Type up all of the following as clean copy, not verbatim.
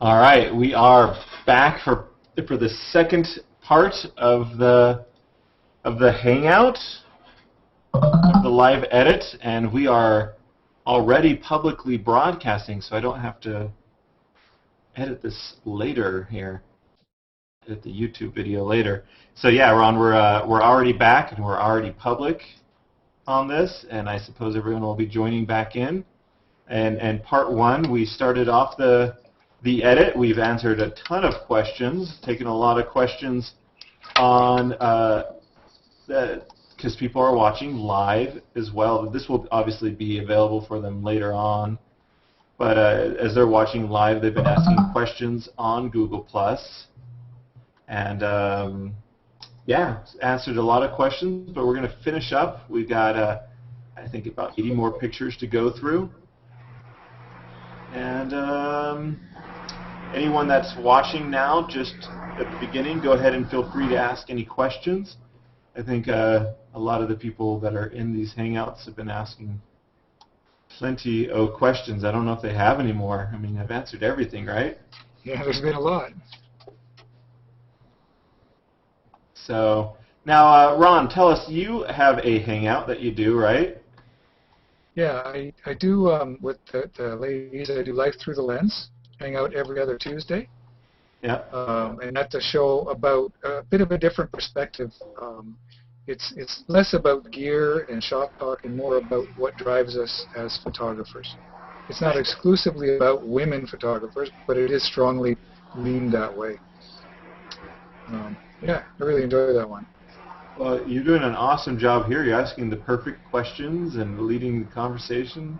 All right, we are back for the second part of the Hangout, of the live edit, and we are already publicly broadcasting, so I don't have to edit this later here, edit the YouTube video later. So yeah, Ron, we're already back and we're already public on this, and I suppose everyone will be joining back in. And part one, we started off the edit. We've answered a ton of questions, taken a lot of questions on because people are watching live as well. This will obviously be available for them later on. But as they're watching live, they've been asking questions on Google+. And yeah, answered a lot of questions, but we're going to finish up. We've got, I think, about 80 more pictures to go through. And anyone that's watching now, just at the beginning, go ahead and feel free to ask any questions. I think a lot of the people that are in these Hangouts have been asking plenty of questions. I don't know if they have any more. I mean, I've answered everything, right? Yeah, there's been a lot. So now, Ron, tell us, you have a Hangout that you do, right? Yeah, I do, with the ladies, I do Life Through the Lens, hang out every other Tuesday. Yeah. And that's a show about a bit of a different perspective. It's less about gear and shop talk and more about what drives us as photographers. It's not exclusively about women photographers, but it is strongly leaned that way. Yeah, I really enjoy that one. Well, you're doing an awesome job here. You're asking the perfect questions and leading the conversation.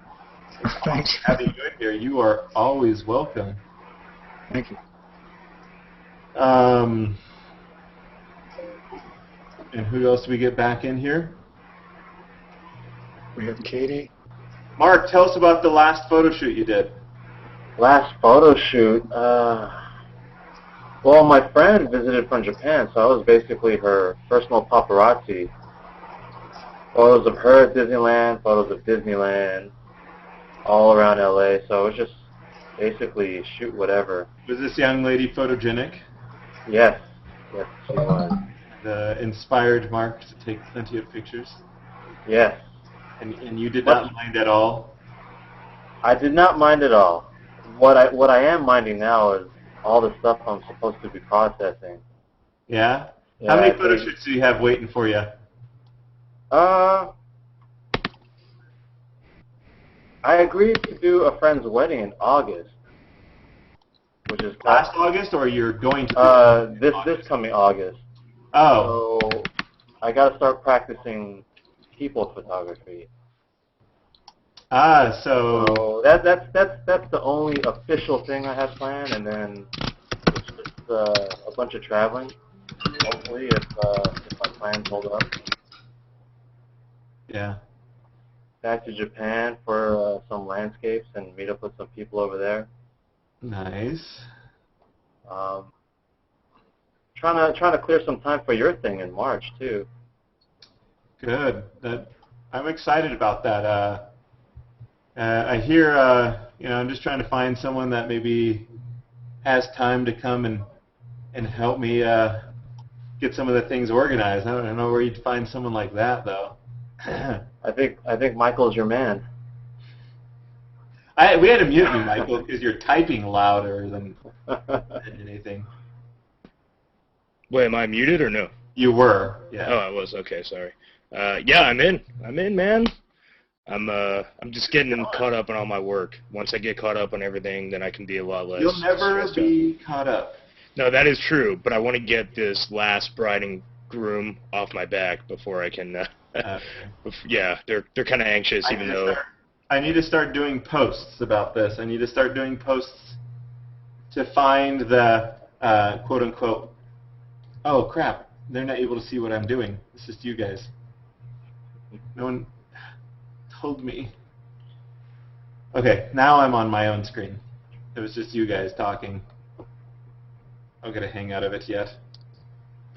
Thanks. Having you in here, you are always welcome. Thank you. And who else do we get back in here? We have Katie. Mark, tell us about the last photo shoot you did. Last photo shoot? Well, my friend visited from Japan, so I was basically her personal paparazzi. Photos of her at Disneyland, photos of Disneyland, all around LA, so it was just basically shoot whatever. Was this young lady photogenic? Yes, yes, she was. Inspired Mark to take plenty of pictures? Yes. And you did not mind at all? I did not mind at all. What I am minding now is all the stuff I'm supposed to be processing. Yeah? How many photo shoots do you have waiting for you? I agreed to do a friend's wedding in August, which is last August, or you're going to do this coming August. Oh. So I got to start practicing people photography. So that's the only official thing I have planned, and then it's just a bunch of traveling. Hopefully, if my plans hold up. Yeah. Back to Japan for some landscapes and meet up with some people over there. Nice. Trying to clear some time for your thing in March too. Good. I'm excited about that. I hear, I'm just trying to find someone that maybe has time to come and help me get some of the things organized. I don't know where you'd find someone like that, though. I think Michael's your man. We had to mute you, Michael, because you're typing louder than anything. Wait, am I muted or no? You were, yeah. Oh, I was. Okay, sorry. Yeah, I'm in, man. I'm just getting caught up on all my work. Once I get caught up on everything, then I can be a lot less. You'll never be caught up. No, that is true, but I want to get this last bride and groom off my back before I can. Yeah, they're kind of anxious, even though. I need to start doing posts about this. I need to start doing posts to find the quote unquote. Oh crap! They're not able to see what I'm doing. It's just you guys. No one told me. Okay, now I'm on my own screen. It was just you guys talking. I'll get a hang out of it yet.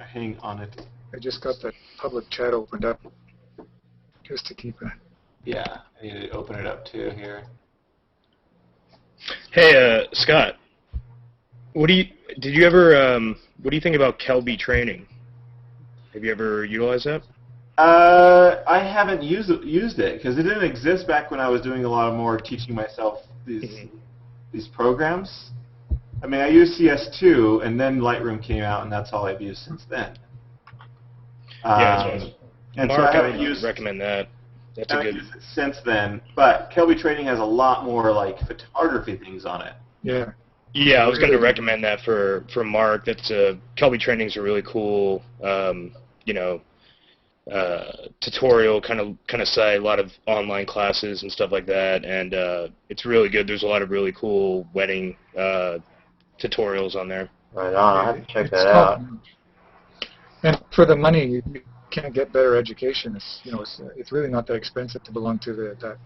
A hang on it. I just got the public chat opened up just to keep it. Yeah, I need to open it up too here. Hey, Scott. Did you ever what do you think about Kelby training? Have you ever utilized that? I haven't used it because it didn't exist back when I was doing a lot more teaching myself these programs. I mean, I used CS2, and then Lightroom came out, and that's all I've used since then. And Mark, so I haven't would used recommend that. That's a good. used it since then. But Kelby Training has a lot more like photography things on it. Yeah. Yeah, I was going to recommend that for Mark. That's Kelby Training's a really cool, tutorial kind of site. A lot of online classes and stuff like that, and it's really good. There's a lot of really cool wedding tutorials on there. Right on. I'll have to check that out. And for the money, you can't get better education. It's really not that expensive to belong to that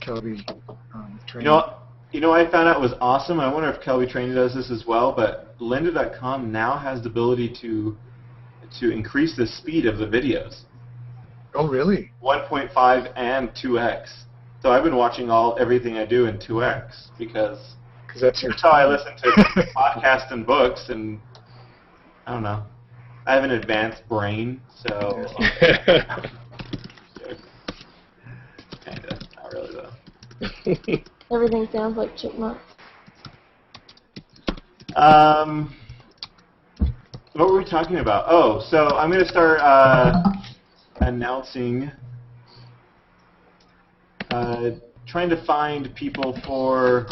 Kelby training. You know, I found out was awesome. I wonder if Kelby Training does this as well. But Lynda.com now has the ability to increase the speed of the videos. Oh, really? 1.5 and 2x. So I've been watching everything I do in 2x because that's how I listen to podcasts and books, and I don't know. I have an advanced brain, so kinda, not really though. Everything sounds like chipmunks. What were we talking about? Oh, so I'm going to start announcing, trying to find people for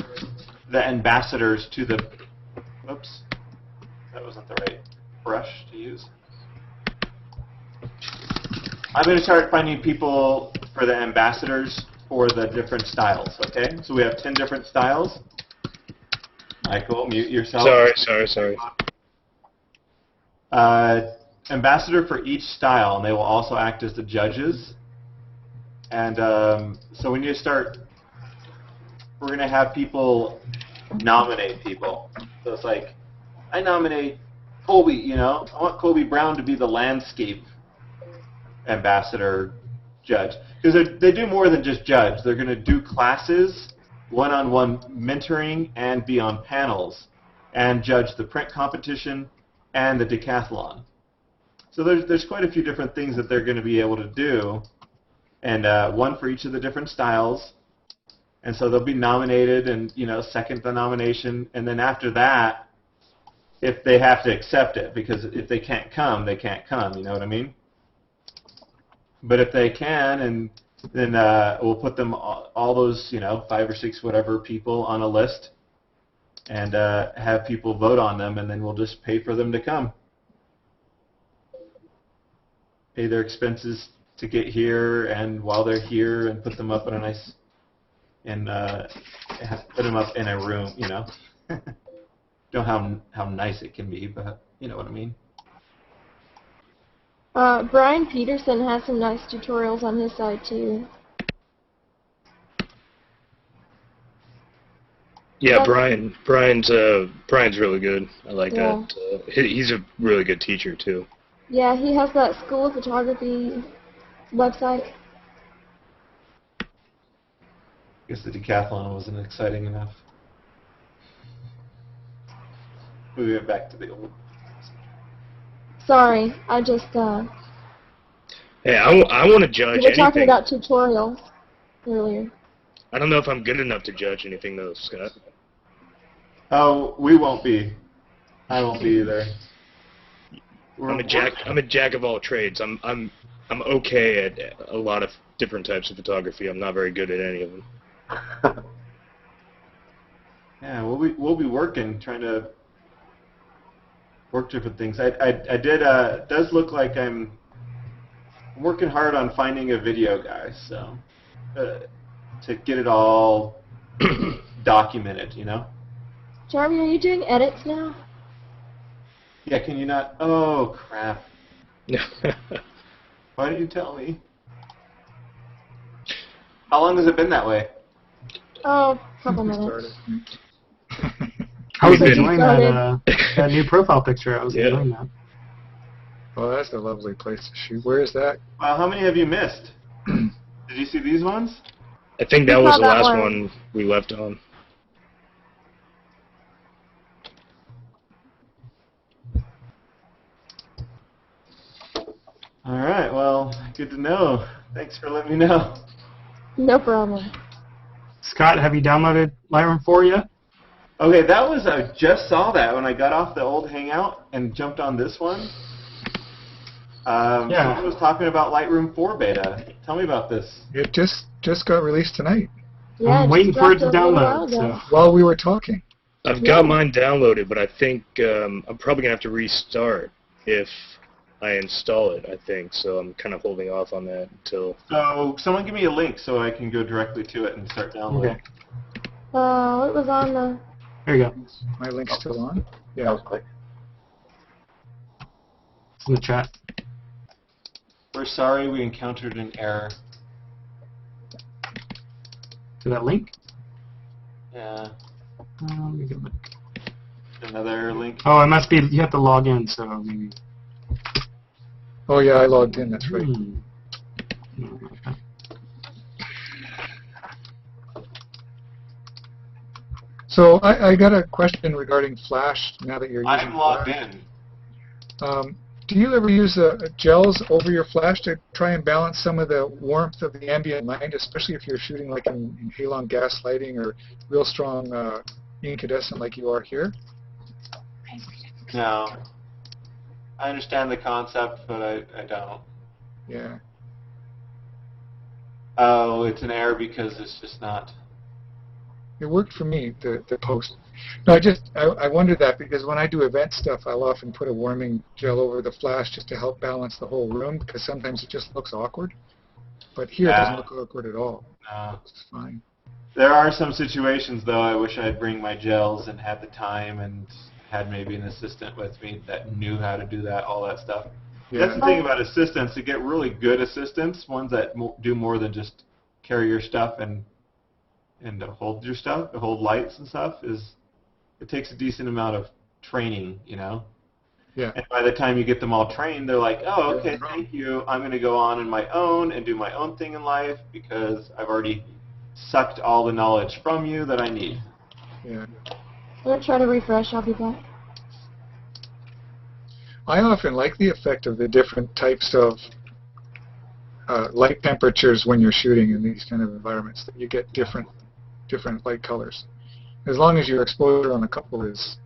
the ambassadors to the, oops, that wasn't the right brush to use. I'm going to start finding people for the ambassadors for the different styles, okay? So we have 10 different styles. Michael, mute yourself. Sorry. Ambassador for each style, and they will also act as the judges. And so we need to start, we're going to have people nominate people. So it's like, I nominate Colby, I want Colby Brown to be the landscape ambassador judge. Because they do more than just judge. They're going to do classes, one-on-one mentoring, and be on panels, and judge the print competition and the decathlon. So there's quite a few different things that they're going to be able to do, and one for each of the different styles. And so they'll be nominated and, second the nomination, and then after that, if they have to accept it, because if they can't come, they can't come, you know what I mean? But if they can, and then we'll put them, all those, 5 or 6 whatever people on a list, and have people vote on them, and then we'll just pay for them to come. Pay their expenses to get here, and while they're here, and put them up in a nice, and put them up in a room, Don't know how nice it can be, but you know what I mean. Brian Peterson has some nice tutorials on his side too. Yeah, Brian's really good. I like that. He's a really good teacher too. Yeah, he has that School of Photography website. I guess the decathlon wasn't exciting enough. We went back to the old. Sorry, I just. Hey, I want to judge anything. We were talking about tutorials earlier. I don't know if I'm good enough to judge anything though, Scott. Oh, we won't be. I won't be either. I'm a jack of all trades. I'm okay at a lot of different types of photography. I'm not very good at any of them. Yeah, we'll be working, trying to work different things. I did. Does look like I'm working hard on finding a video guy, so to get it all documented, Jarvie, are you doing edits now? Yeah, can you not? Oh, crap. Why didn't you tell me? How long has it been that way? Oh, a couple minutes. I was enjoying that new profile picture. I was enjoying that. Well, that's a lovely place to shoot. Where is that? Well, how many have you missed? Did you see these ones? I think that was the last one we left on. right. Well, good to know. Thanks for letting me know. No problem. Scott, have you downloaded Lightroom 4 yet? Okay, I just saw that when I got off the old Hangout and jumped on this one. Someone was talking about Lightroom 4 beta. Tell me about this. It just got released tonight Yeah, I'm it waiting just for it dropped to a little while download. ago. So. while we were talking. I've got mine downloaded, but I think I'm probably going to have to restart if I install it, I think. So I'm kind of holding off on that until... So someone give me a link so I can go directly to it and start downloading. Okay. It was on the... There you go. My link's still on. That Yeah. was quick. It's in the chat. We're sorry we encountered an error. To that link? Yeah. Let me get it. Another link. Oh, it must be, you have to log in, so maybe. Oh yeah, I logged in. That's right. Okay. So I got a question regarding Flash. Now that you're using I'm logged Flash. in. Do you ever use gels over your Flash to try and balance some of the warmth of the ambient light, especially if you're shooting like in halon gas lighting or real strong incandescent like you are here? No. I understand the concept, but I don't. Yeah. Oh, it's an error because it's just not. It worked for me, the post. No, I wondered that because when I do event stuff, I'll often put a warming gel over the Flash just to help balance the whole room because sometimes it just looks awkward. But here it doesn't look awkward at all. No. It's fine. There are some situations, though, I wish I'd bring my gels and had the time and had maybe an assistant with me that knew how to do that, all that stuff. Yeah. That's the thing about assistants. To get really good assistants, ones that do more than just carry your stuff and hold your stuff, hold lights and stuff, it takes a decent amount of training, you know? Yeah. And by the time you get them all trained, they're like, oh, okay, thank you. I'm going to go on my own and do my own thing in life because I've already sucked all the knowledge from you that I need. Yeah. I'm going to try to refresh. I'll be back. I often like the effect of the different types of light temperatures when you're shooting in these kind of environments, that you get different light colors. As long as your exposure on a couple is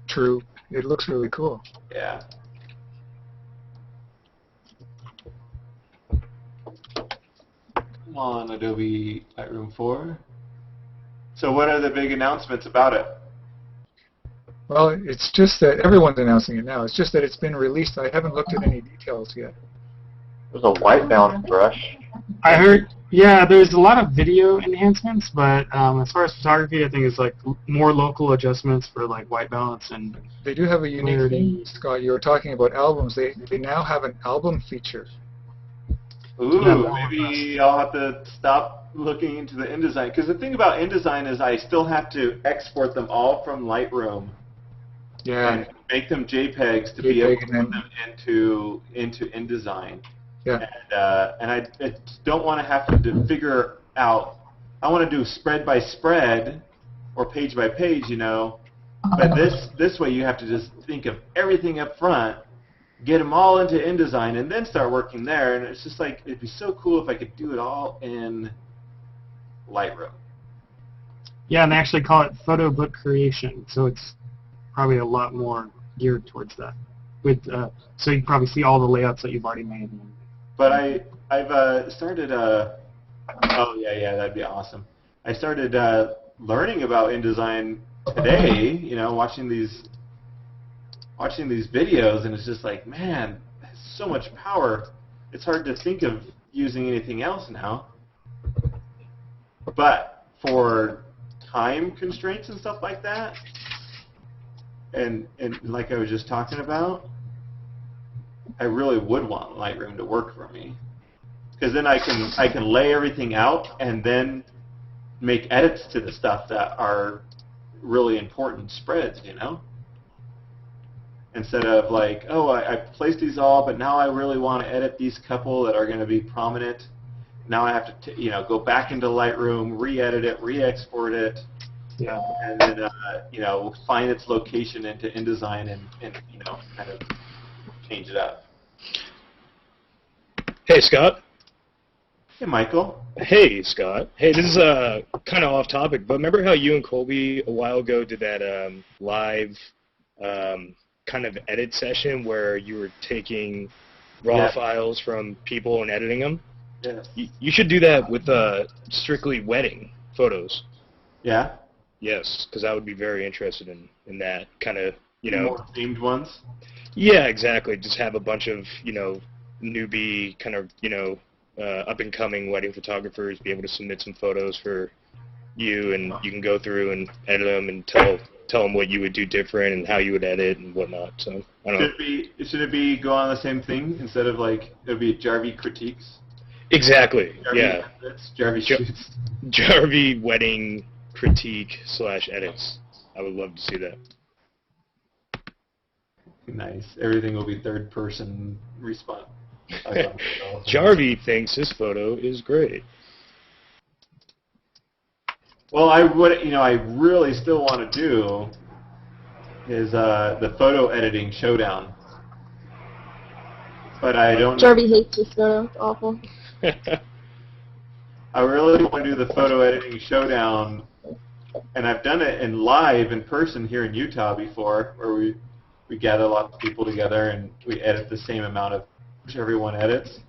true, it looks really cool. Yeah. Come on, Adobe Lightroom 4. So what are the big announcements about it? Well, it's just that everyone's announcing it now. It's just that it's been released. I haven't looked at any details yet. There's a white balance brush. I heard, yeah, there's a lot of video enhancements, but as far as photography, I think it's like more local adjustments for like white balance and They do have a unique clarity. thing, Scott. You were talking about albums. They now have an album feature. Ooh, Yeah, maybe I'll have to stop looking into the InDesign. Because the thing about InDesign is I still have to export them all from Lightroom Yeah. and make them JPEGs to be JPEG able to and put then- them into InDesign. Yeah. And I don't want to have to figure out. I want to do spread by spread or page by page, you know. But this way, you have to just think of everything up front, get them all into InDesign, and then start working there. And it's just like it'd be so cool if I could do it all in Lightroom. Yeah, and they actually call it photo book creation, so it's probably a lot more geared towards that. With so you can probably see all the layouts that you've already made. But I've started. Oh yeah, that'd be awesome. I started learning about InDesign today. You know, watching these videos, and it's just like, man, it has so much power. It's hard to think of using anything else now. But for time constraints and stuff like that, and like I was just talking about, I really would want Lightroom to work for me, because then I can lay everything out and then make edits to the stuff that are really important spreads, you know. Instead of like, oh, I placed these all, but now I really want to edit these couple that are going to be prominent. Now I have to go back into Lightroom, re-edit it, re-export it, Yeah. and then find its location into InDesign and kind of change it up. Hey, Scott. Hey, Michael. Hey, Scott. Hey, this is kind of off topic, but remember how you and Colby a while ago did that live kind of edit session where you were taking raw files from people and editing them? Yes. You should do that with strictly wedding photos. Yeah? Yes, because I would be very interested in that kind of, More themed ones? Yeah, exactly. Just have a bunch of, newbie kind of, up-and-coming wedding photographers be able to submit some photos for you, and you can go through and edit them and tell them what you would do different and how you would edit and whatnot. So, I don't know. Should it be go on the same thing instead of like, it would be Jarvie critiques? Exactly, Jarvie yeah. Edits, Jarvie shoots. Jarvie wedding critique / edits. I would love to see that. Nice. Everything will be third person response. Jarvie thinks this photo is great. Well, I really still want to do is the photo editing showdown. But I don't. Jarvie hates this photo. It's awful. I really want to do the photo editing showdown, and I've done it in person here in Utah before, where we gather lots of people together and we edit the same amount of which everyone edits.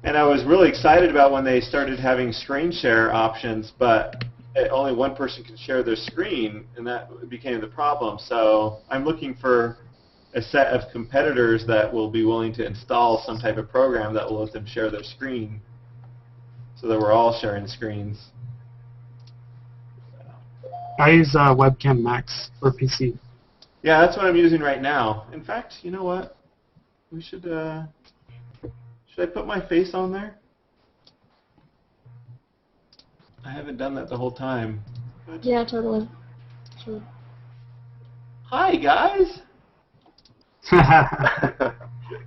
And I was really excited about when they started having screen share options, but only one person can share their screen, and that became the problem. So I'm looking for a set of competitors that will be willing to install some type of program that will let them share their screen so that we're all sharing screens. I use Webcam Max for PC. Yeah, that's what I'm using right now. In fact, you know what? We should I put my face on there? I haven't done that the whole time. But Yeah, totally. Sure. hi, guys!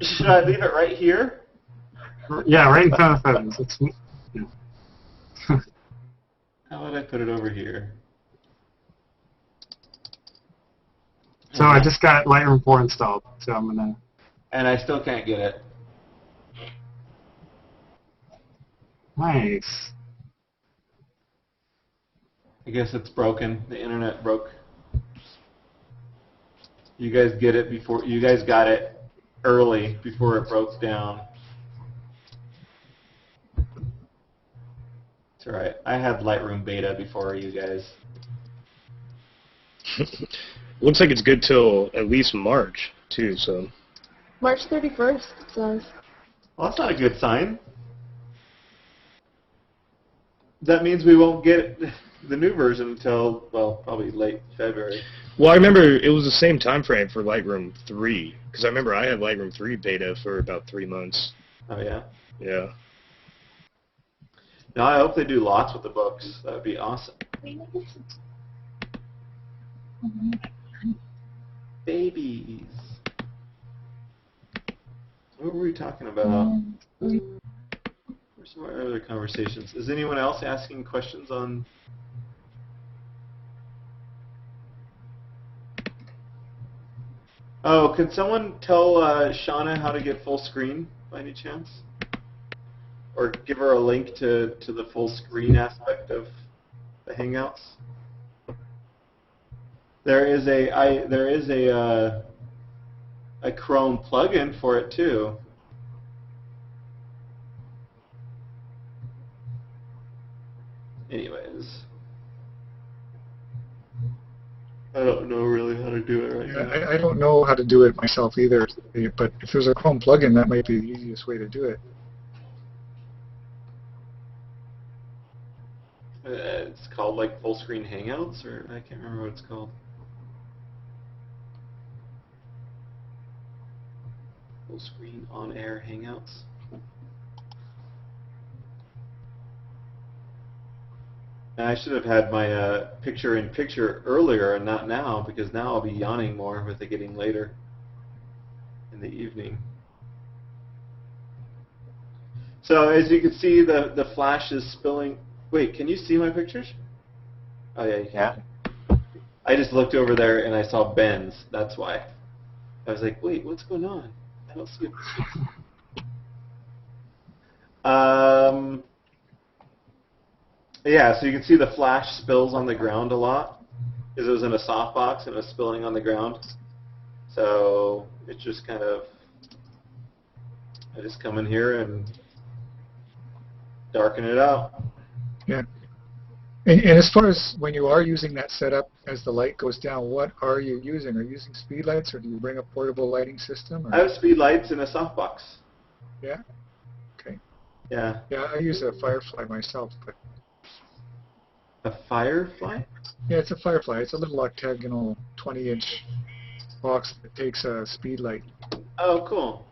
Should I leave it right here? Yeah, right in front of the photos. It's, yeah. How would I put it over here? So I just got Lightroom 4 installed, so I'm gonna. And I still can't get it. Nice. I guess it's broken. The internet broke. You guys get it before. You guys got it early before it broke down. It's all right. I had Lightroom beta before you guys. Looks like it's good till at least March, too, so. March 31st, it says. Well, that's not a good sign. That means we won't get the new version until, well, probably late February. Well, I remember it was the same time frame for Lightroom 3, because I remember I had Lightroom 3 beta for about 3 months. Oh, yeah? Yeah. No, I hope they do lots with the books. That would be awesome. Babies. What were we talking about? Where's some other conversations? Is anyone else asking questions on... Oh, can someone tell Shauna how to get full screen by any chance? Or give her a link to the full screen aspect of the Hangouts? There is a Chrome plugin for it too. Anyways, I don't know really how to do it right now. I don't know how to do it myself either, but if there's a Chrome plugin, that might be the easiest way to do it. It's called like full screen Hangouts, or I can't remember what it's called. Full screen on air Hangouts. And I should have had my picture-in-picture earlier and not now, because now I'll be yawning more with it getting later in the evening. So as you can see, the flash is spilling. Wait, can you see my pictures? Oh yeah, you can. Yeah. I just looked over there and I saw Ben's. That's why. I was like, wait, what's going on? I don't see a picture. Yeah, so you can see the flash spills on the ground a lot because it was in a softbox and it was spilling on the ground. So it just kind of, I just come in here and darken it out. Yeah. And as far as when you are using that setup as the light goes down, what are you using? Are you using speed lights, or do you bring a portable lighting system? Or? I have speed lights in a softbox. Yeah? Okay. Yeah. Yeah, I use a Firefly myself, but... A Firefly? Yeah, it's a Firefly. It's a little octagonal 20-inch box that takes a speed light. Oh, cool.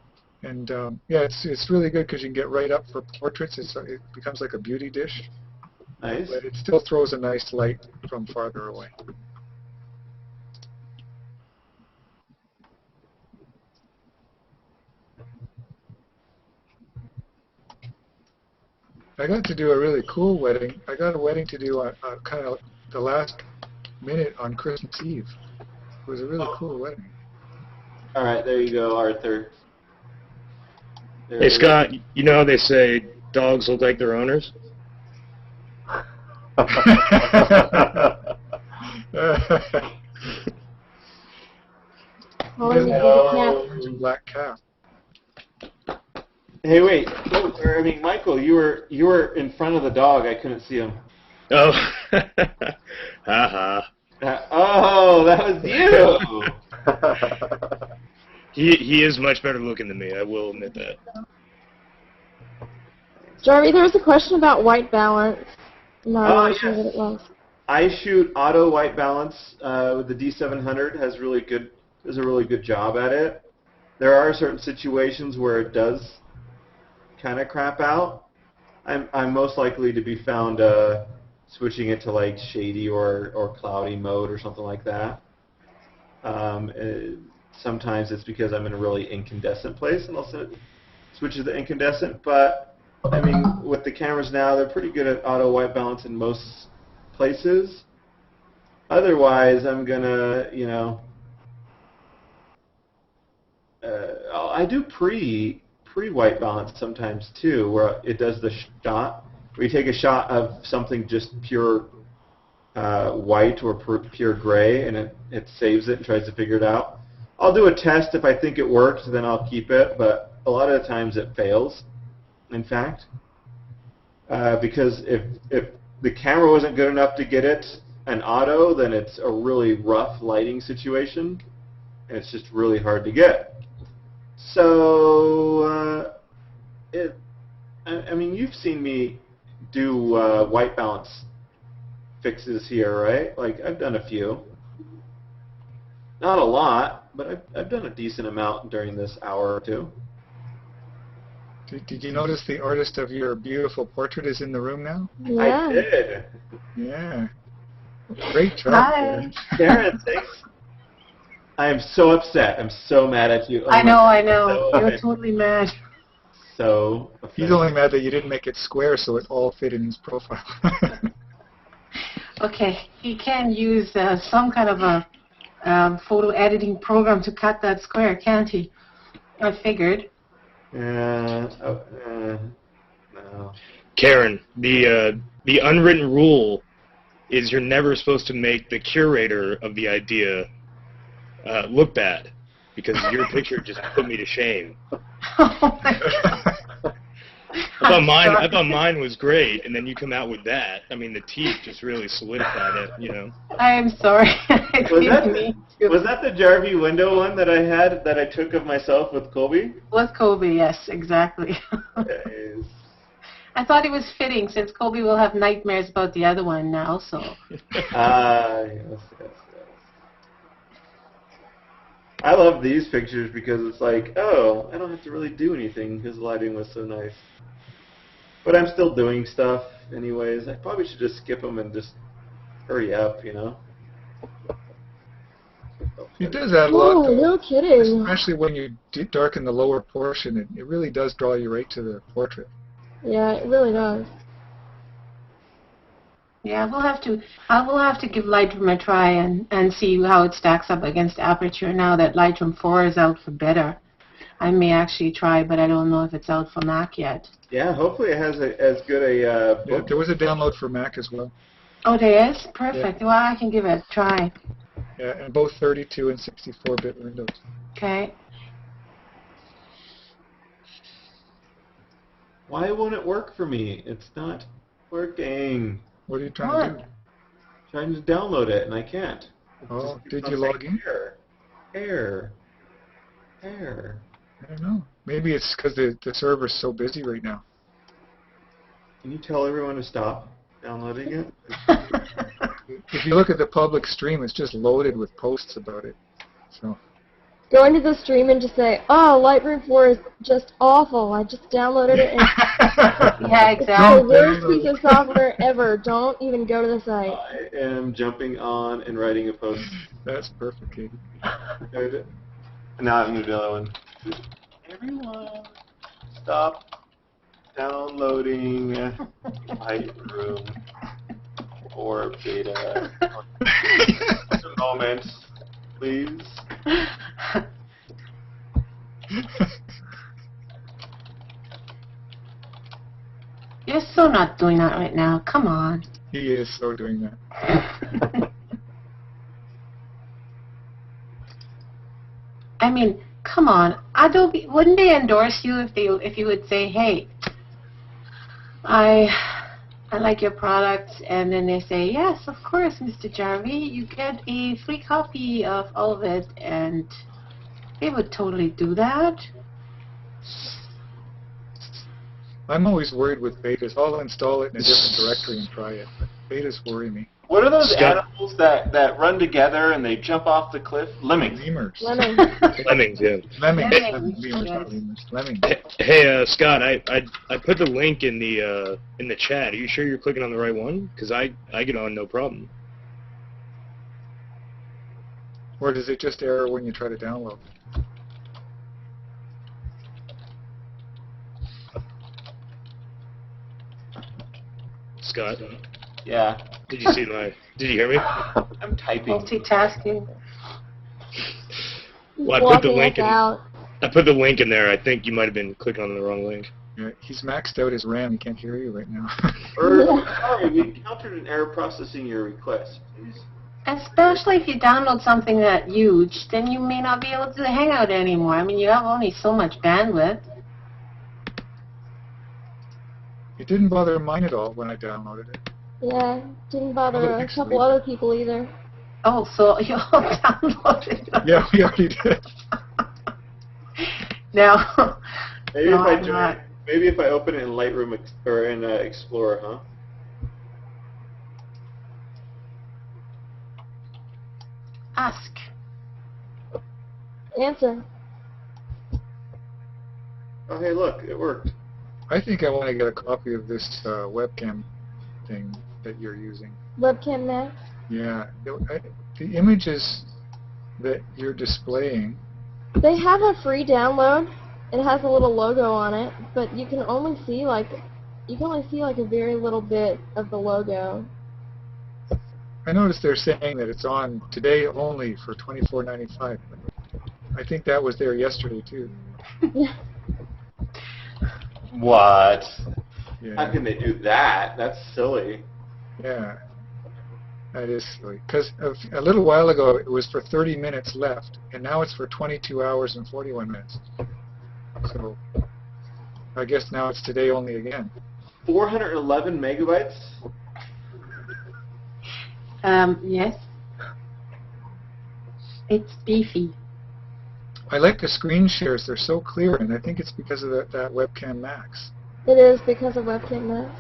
And yeah, it's really good because you can get right up for portraits. It becomes like a beauty dish. Nice. But it still throws a nice light from farther away. I got to do a really cool wedding. I got a wedding to do on kind of the last minute on Christmas Eve. It was a really cool wedding. All right, there you go, Arthur. There Hey, Scott, you know how they say dogs look like their owners? Oh, yeah. Black cat. Hey, wait. I mean, Michael, you were in front of the dog. I couldn't see him. Oh, haha. Oh, that was you. He is much better looking than me. I will admit that. Jarvie, there was a question about white balance. No, I'm not sure yes. what it was. I shoot auto white balance with the D700. Does a really good job at it. There are certain situations where it does kind of crap out. I'm most likely to be found switching it to like shady or cloudy mode or something like that. Sometimes it's because I'm in a really incandescent place and I'll switch to the incandescent. But I mean, with the cameras now, they're pretty good at auto white balance in most places. Otherwise, I'm gonna, I do pre-white balance sometimes too, where it does the shot, where you take a shot of something just pure white or pure gray, and it saves it and tries to figure it out. I'll do a test. If I think it works, then I'll keep it, but a lot of the times it fails, in fact, because if the camera wasn't good enough to get it an auto, then it's a really rough lighting situation, and it's just really hard to get. So, I mean, you've seen me do white balance fixes here, right? Like, I've done a few. Not a lot, but I've done a decent amount during this hour or two. Did you notice the artist of your beautiful portrait is in the room now? Yeah. I did. Yeah. Great job, Hi. Karen, thanks. I am so upset. I'm so mad at you. Oh I know. So You're totally mad. So He's only mad that you didn't make it square so it all fit in his profile. Okay, he can use some kind of a photo editing program to cut that square, can't he? I figured. No. Karen, the unwritten rule is you're never supposed to make the curator of the idea look bad, because your picture just put me to shame. Oh my God. I thought mine was great, and then you come out with that. I mean, the teeth just really solidified it, I am sorry. Was that the Jarvie window one that I had that I took of myself with Colby? With Colby, yes, exactly. Yes. I thought it was fitting since Colby will have nightmares about the other one now, so. Yes. I love these pictures because it's like, oh, I don't have to really do anything because the lighting was so nice. But I'm still doing stuff anyways. I probably should just skip them and just hurry up, It does add a lot, Oh, though, no kidding. especially when you darken the lower portion. It really does draw you right to the portrait. Yeah, it really does. Yeah, I will have to give Lightroom a try and see how it stacks up against Aperture now that Lightroom 4 is out for beta. I may actually try, but I don't know if it's out for Mac yet. Yeah, hopefully it has as good a Yeah, book. there was a download for Mac as well. Oh, there is? Perfect. Well, I can give it a try. Yeah, and both 32 and 64-bit Windows. Okay. Why won't it work for me? It's not working. What are you trying to do? Trying to download it and I can't. Oh, did you log in? Error. I don't know. Maybe it's because the server's so busy right now. Can you tell everyone to stop downloading it? If you look at the public stream, it's just loaded with posts about it. So Go into the stream and just say, "Oh, Lightroom 4 is just awful. I just downloaded it and Yeah, it's the exactly. worst piece of software ever. Don't even go to the site." I am jumping on and writing a post. that's perfect, Katie. Good. Now I'm going to do the other one. Everyone, stop downloading Lightroom or beta. Just a moment, please. You're so not doing that right now. Come on. He is so doing that. I mean, come on. Adobe, wouldn't they endorse you if you would say, "Hey, I like your products," and then they say, "Yes, of course, Mr. Jarvie, you get a free copy of all of it," and they would totally do that. I'm always worried with betas. I'll install it in a different directory and try it. But betas worry me. What are those Scott. animals that run together and they jump off the cliff? Lemmings. Lemurs. Lemon. Lemmings, yeah. Lemmings. Lemmings, Lemurs, yes. not lemurs. Lemmings. Hey, Scott, I put the link in the chat. Are you sure you're clicking on the right one? Because I get on no problem. Or does it just error when you try to download? Scott, Yeah. did you see my? Did you hear me? I'm typing. Multitasking. Well, I put the Blocking link us in. out. I put the link in there. I think you might have been clicking on the wrong link. Yeah, he's maxed out his RAM. He can't hear you right now. Sorry, we encountered an error processing your request. Please. Especially if you download something that huge, then you may not be able to do the Hangout anymore. I mean, you have only so much bandwidth. It didn't bother mine at all when I downloaded it. Yeah, didn't bother Well, a actually- couple other people either. Oh, so you all downloaded it. Yeah, we already did. Now, Maybe No, if I I'm not. maybe if I open it in Lightroom or in Explorer, huh? ask. Answer. Oh, hey, look, it worked. I think I want to get a copy of this webcam thing that you're using. Webcam Max. Yeah, the images that you're displaying. They have a free download. It has a little logo on it, but you can only see like a very little bit of the logo. I noticed they're saying that it's on today only for $24.95. I think that was there yesterday too. What? Yeah. How can they do that? That's silly. Yeah, that is silly. Because a little while ago it was for 30 minutes left, and now it's for 22 hours and 41 minutes. So I guess now it's today only again. 411 megabytes? Yes. It's beefy. I like the screen shares. They're so clear, and I think it's because of that webcam Max. It is because of Webcam Max.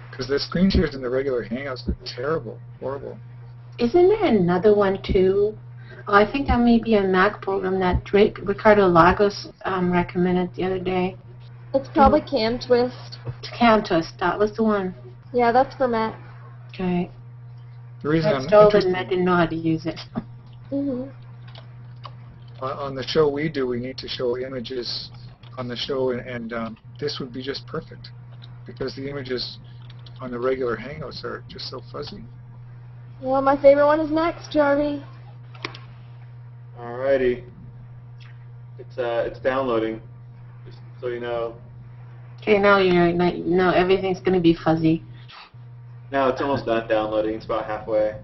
Because the screen shares in the regular Hangouts are terrible, horrible. Isn't there another one too? Oh, I think that may be a Mac program that Ricardo Lagos recommended the other day. It's probably Cam Twist. CamTwist, that was the one. Yeah, that's for Mac. Okay. The reason I I'm installed it and I interested didn't know how to use it. Mhm. on the show we do, we need to show images on the show, and this would be just perfect because the images on the regular Hangouts are just so fuzzy. Well, my favorite one is next, Jarvie. Alrighty. It's downloading. Just so you know. Okay, now everything's gonna be fuzzy. No, it's almost done downloading. It's about halfway.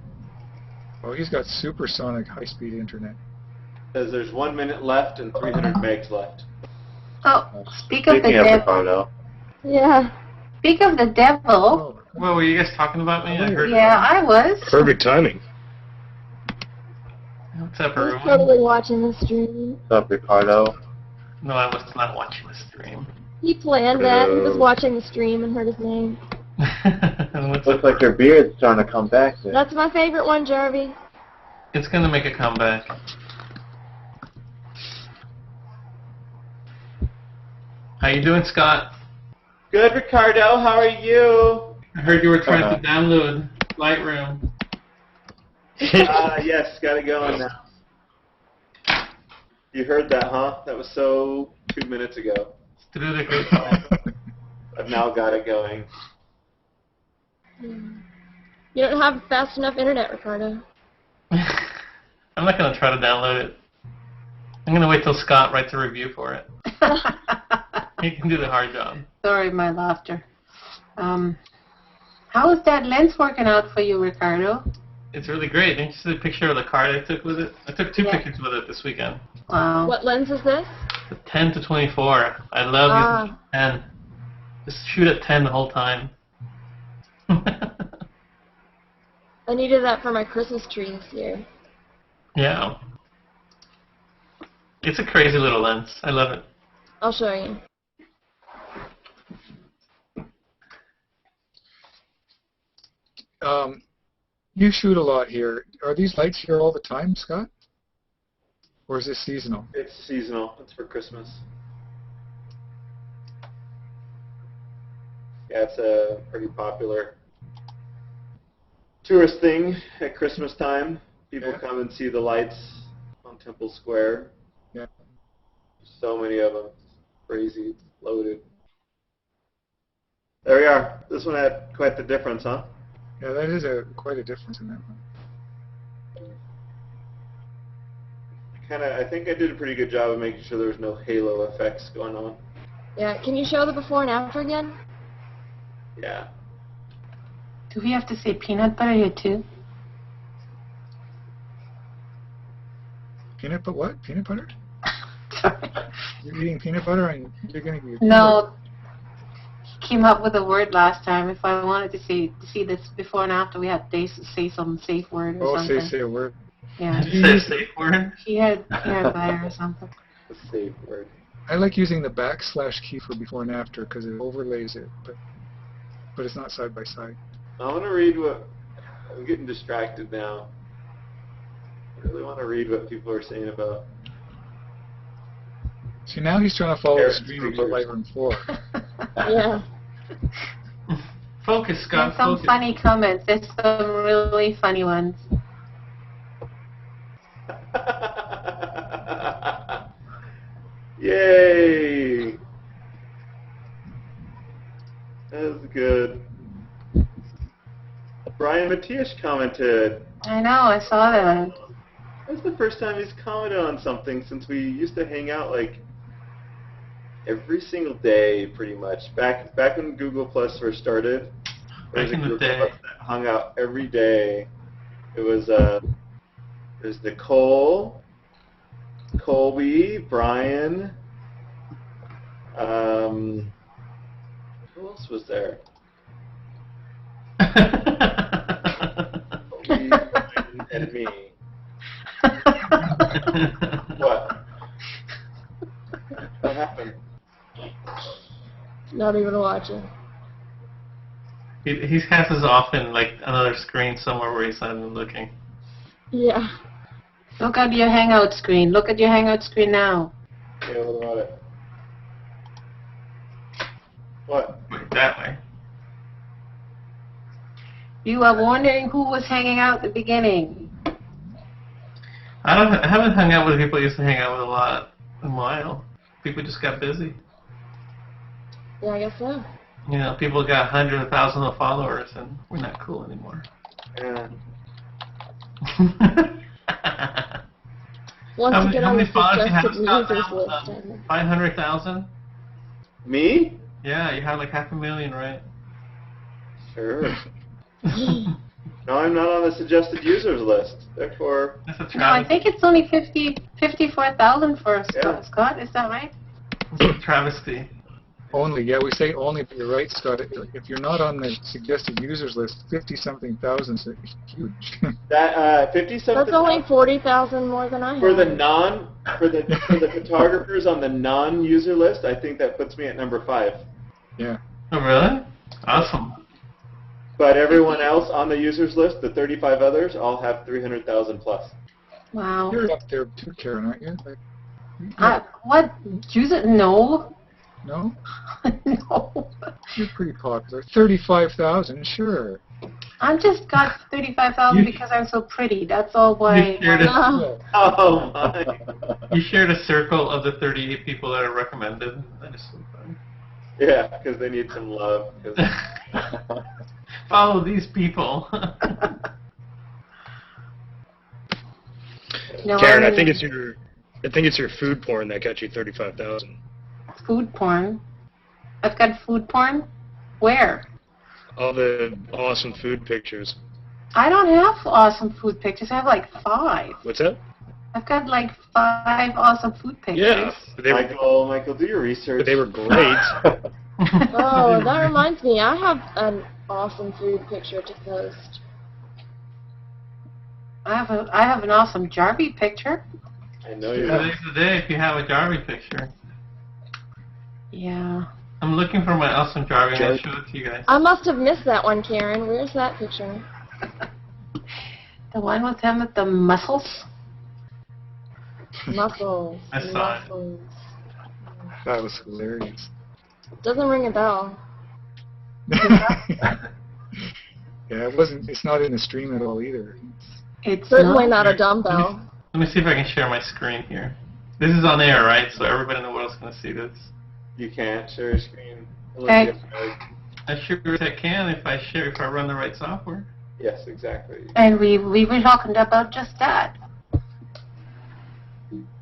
Oh, he's got supersonic high-speed internet. Says there's 1 minute left and 300 megs left. Oh, speak of the Speaking of devil. Ricardo, Yeah. Speak of the devil. Oh, Well, were you guys talking about me? I heard. Yeah, I was. Perfect timing. What's up, I was everyone? totally watching the stream. what's up, Ricardo? No, I was not watching the stream. He planned that. He was watching the stream and heard his name. What's Looks up? like your beard's starting to come back there. That's my favorite one, Jarvie. It's gonna make a comeback. How you doing, Scott? Good, Ricardo. How are you? I heard you were trying to download Lightroom. Yes, got it going now. You heard that, huh? That was so 2 minutes ago. Through the grapevine. I've now got it going. You don't have fast enough internet, Ricardo. I'm not gonna try to download it. I'm gonna wait till Scott writes a review for it. He can do the hard job. Sorry, my laughter. How is that lens working out for you, Ricardo? It's really great. Didn't you see the picture of the card I took with it? I took two Yeah. pictures with it this weekend. Wow. What lens is this? The 10 to 24. I love using 10. Just shoot at 10 the whole time. I needed that for my Christmas tree this year. Yeah. It's a crazy little lens. I love it. I'll show you. You shoot a lot here. Are these lights here all the time, Scott? Or is this seasonal? It's seasonal. It's for Christmas. Yeah, it's a pretty popular tourist thing at Christmas time. People come and see the lights on Temple Square. Yeah. So many of them. Crazy. Loaded. There we are. This one had quite the difference, huh? Yeah, that is quite a difference in that one. I think I did a pretty good job of making sure there was no halo effects going on. Yeah, can you show the before and after again? Yeah. Do we have to say peanut butter here too? Peanut butter? What? Peanut butter? Sorry. You're eating peanut butter and you're going to be... No. He came up with a word last time. If I wanted to see this before and after, we had to say some safe word or something. Say a word. Yeah. Did you say a safe word? He had butter or something. A safe word. I like using the backslash key for before and after because it overlays it, but it's not side by side. I want to read what... I'm getting distracted now. I really want to read what people are saying about... See, now he's trying to follow the Parents' stream about pictures. Lightroom 4. Yeah. Focus, Scott. There's some Focus. funny comments. There's some really funny ones. Yay! That was good. Brian Matias commented. I know, I saw that. That's the first time he's commented on something since we used to hang out like every single day, pretty much. Back when Google Plus first started, there was a Back in the group day. of us that hung out every day. It was Nicole, Colby, Brian. Who else was there? Colby, Brian, and me. What? What happened? Not even watching. He has us off in like another screen somewhere where he's not even looking. Yeah. Look at your Hangout screen. Look at your Hangout screen now. Yeah, what about it? What? Wait, that way. You are wondering who was hanging out at the beginning. I haven't hung out with people I used to hang out with a lot in a while. People just got busy. Yeah, I guess so. You know, people got hundreds of thousands of followers, and we're not cool anymore. Yeah. Once How you many, get how on the many followers you have, suggested Scott, users now? list. 500,000? Me? Yeah, you have like 500,000, right? Sure. No, I'm not on the suggested users list. Therefore, That's a No, I travesty. think it's only 54,000 for Yeah. Scott. Is that right? That's a travesty. Only, yeah, we say only, but you're right, Scott. If you're not on the suggested users list, 50-something thousand is huge. that 50-something That's only 40,000 more than I have. for the photographers on the non-user list. I think that puts me at number 5. Yeah. Oh, really? Awesome. But everyone else on the users list, the 35 others, all have 300,000 plus. Wow. You're up there too, Karen, aren't you? Like, What? Use it? No. no? No. You're pretty popular. 35,000, sure. I'm just got 35,000 You- because I'm so pretty. That's all why. You shared, a, Oh, Oh my! you shared a circle of the 38 people that are recommended. That is so funny. Yeah, because they need some love. 'cause- Follow these people. No, Karen, I'm I think in it's your food porn that got you 35,000. food porn. I've got food porn. Where? All the awesome food pictures. I don't have awesome food pictures. I have like 5. What's that? I've got like 5 awesome food pictures. Yeah, but they were, Michael, do your research. but they were great. oh, that reminds me. I have an awesome food picture to post. I have an awesome Jarvie picture. I know you. Today's the day if you have a Jarvie picture. Yeah. I'm looking for my awesome Jarvie and I'll show it to you guys. I must have missed that one, Karen. Where's that picture? The one with him with the muscles. Muscles. I saw it. Muscles. That was hilarious. Doesn't ring a bell. Yeah, it's not in the stream at all either. It's Certainly not. not a dumbbell. Let me see if I can share my screen here. This is on air, right? So everybody in the world's going to see this. You can't share your screen. Okay. I sure as I can if I run the right software. Yes, exactly. And we were talking about just that.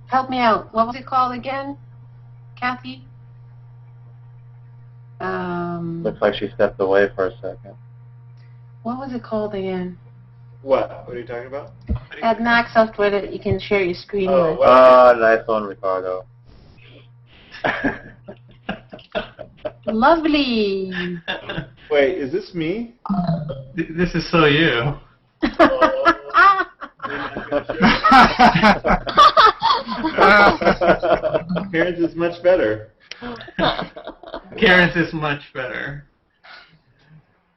Help me out. What was it called again, Kathy? Looks like she stepped away for a second. What was it called again? What? What are you talking about? That Mac software that you can share your screen Oh, with. well, Nice one, Ricardo. Lovely. wait, is this me? This is so you. Karen's is much better. Karen's is much better.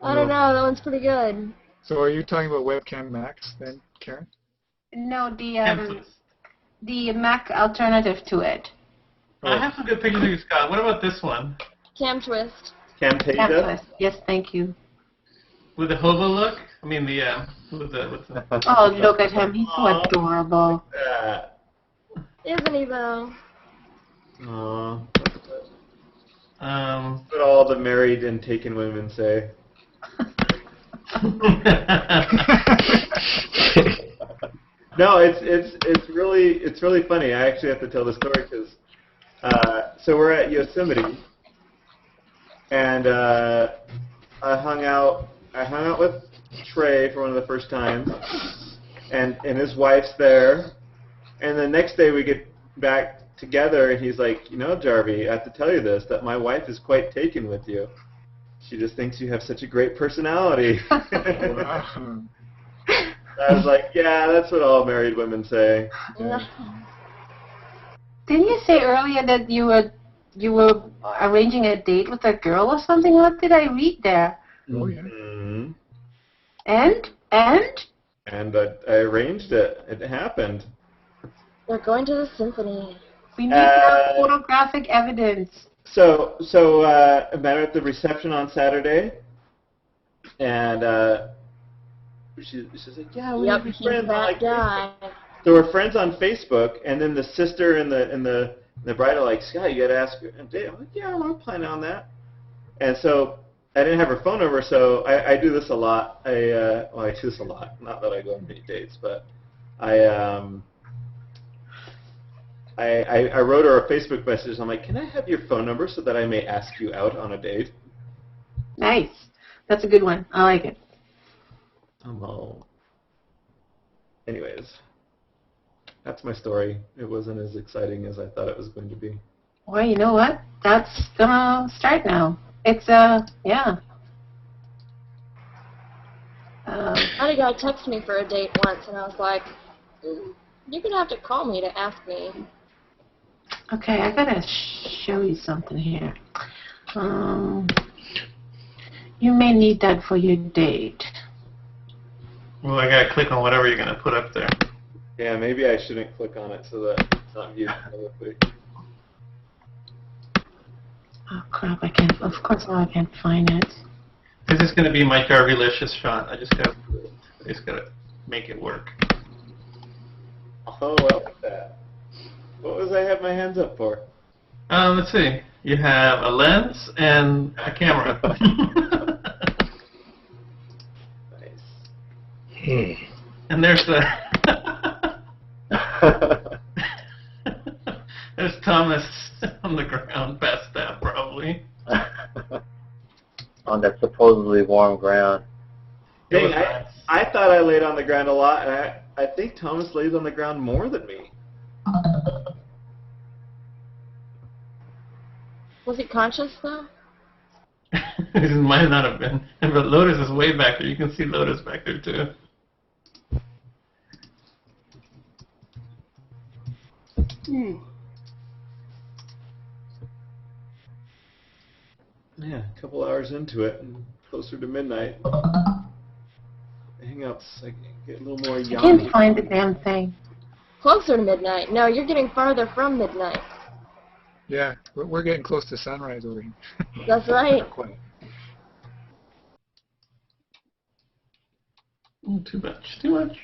I don't know. That one's pretty good. So are you talking about Webcam Max then, Karen? No, Templates. the Mac alternative to it. I have some good pictures of you, Scott. What about this one? Cam twist. Camtasia? Camtasia. Yes, thank you. With the hobo look? I mean with the Oh, look at him. He's so adorable. Isn't he though? Aww. um What all the married and taken women say. No, it's really funny. I actually have to tell the story because so we're at Yosemite, and I hung out with Trey for one of the first times, and his wife's there, and the next day we get back together, and he's like, you know, Jarvie, I have to tell you this, that my wife is quite taken with you. She just thinks you have such a great personality. Wow. I was like, yeah, that's what all married women say. Yeah. Didn't you say earlier that you were arranging a date with a girl or something? What did I read there? Oh, yeah. Mhm. And? And I arranged it. It happened. They're going to the symphony. We need to have photographic evidence. So I met her at the reception on Saturday, and she's like, yeah, we Yep, be he's friends. that Like, guy. so we're friends on Facebook, and then the sister and the bride are like, Scott, you got to ask her a date. I'm like, yeah, I'm planning on that. And so I didn't have her phone number, so I do this a lot. I do this a lot. Not that I go on many dates, but I I wrote her a Facebook message. I'm like, can I have your phone number so that I may ask you out on a date? Nice. That's a good one. I like it. Oh. Anyways, that's my story. It wasn't as exciting as I thought it was going to be. Well, you know what? That's gonna start now. It's yeah. I had a guy text me for a date once, and I was like, you're gonna have to call me to ask me. Okay, I gotta show you something here. You may need that for your date. Well, I gotta click on whatever you're gonna put up there. Yeah, maybe I shouldn't click on it so that it's not viewed publicly. Oh crap! I can't. Of course, now I can't find it. This is gonna be my Jarvie-licious shot. I just gotta make it work. Oh, well, look at that. What was I have my hands up for? Let's see. You have a lens and a camera. Nice. And there's the there's Thomas on the ground, past that probably. On that supposedly warm ground. It was Dang, nice. I thought I laid on the ground a lot, and I think Thomas lays on the ground more than me. Was he conscious though? It might not have been. But Lotus is way back there. You can see Lotus back there too. Yeah, a couple hours into it, and closer to midnight. Hangouts, I get a little more I yawny. can't find the damn thing. Closer to midnight. No, you're getting farther from midnight. Yeah, we're getting close to sunrise over here. That's right. Not quite. Too much. Too much.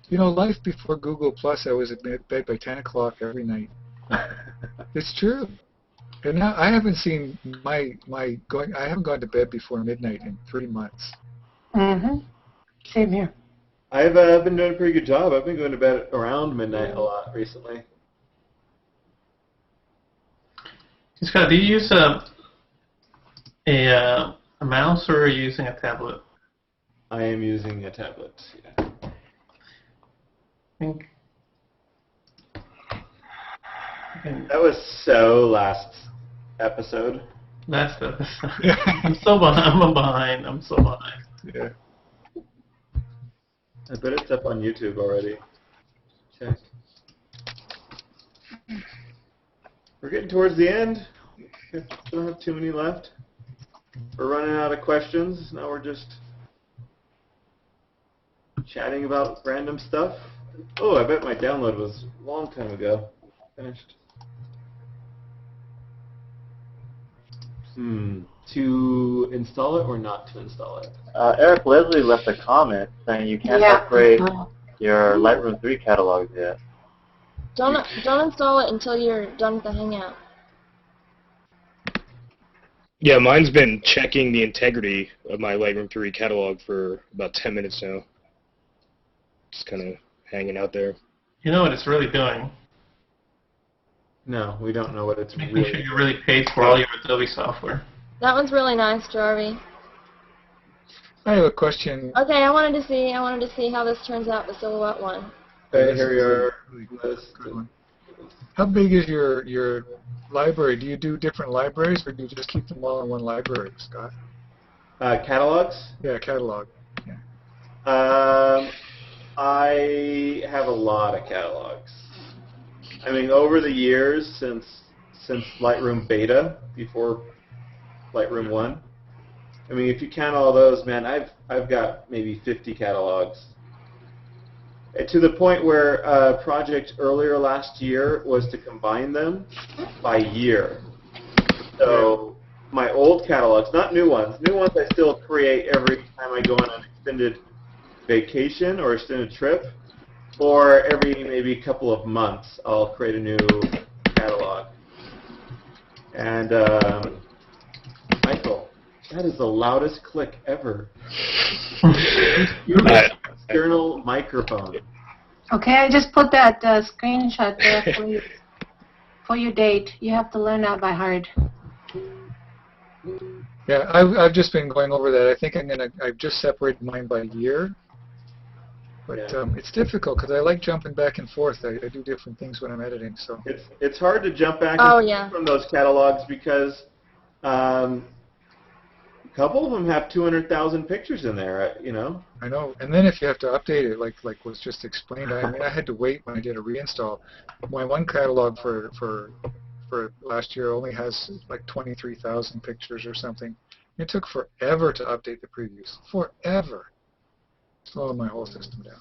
You know, life before Google Plus, I was in bed by 10 o'clock every night. It's true. And now I haven't seen I haven't gone to bed before midnight in 3 months. Mm-hmm. Same here. I've been doing a pretty good job. I've been going to bed around midnight a lot recently. Scott, do you use a mouse or are you using a tablet? I am using a tablet. Yeah. I think. That was so last episode. That's the. I'm so behind. I'm so behind. Yeah. I bet it's up on YouTube already. Check. We're getting towards the end. We don't have too many left. We're running out of questions. Now we're just chatting about random stuff. Oh, I bet my download was a long time ago. Finished. To install it or not to install it? Eric Leslie left a comment saying you can't upgrade your Lightroom 3 catalogs yet. Don't install it until you're done with the Hangout. Yeah, mine's been checking the integrity of my Lightroom 3 catalog for about 10 minutes now. Just kind of hanging out there. You know what it's really doing? No, we don't know what it's Making really. sure you really paid for all your Adobe software. That one's really nice, Jarvie. I have a question. Okay, I wanted to see how this turns out, the silhouette one. Okay, here we are. Good one. How big is your library? Do you do different libraries, or do you just keep them all in one library, Scott? Catalogs? Yeah, catalog. I have a lot of catalogs. I mean, over the years, since Lightroom Beta, before Lightroom 1, I mean, if you count all those, man, I've got maybe 50 catalogs. To the point where a project earlier last year was to combine them by year. So my old catalogs, not new ones. New ones I still create every time I go on an extended vacation or extended trip, or every maybe couple of months I'll create a new catalog. And Michael, that is the loudest click ever. External microphone. Okay, I just put that screenshot there for you. for your date. You have to learn that by heart. Yeah, I've just been going over that. I think I've just separated mine by year. But it's difficult because I like jumping back and forth. I do different things when I'm editing. So It's hard to jump back Oh, and yeah. forth from those catalogs because a couple of them have 200,000 pictures in there, you know. I know. And then if you have to update it, like was just explained, I mean, I had to wait when I did a reinstall. My one catalog for last year only has like 23,000 pictures or something. It took forever to update the previews. Forever. Slowed my whole system down.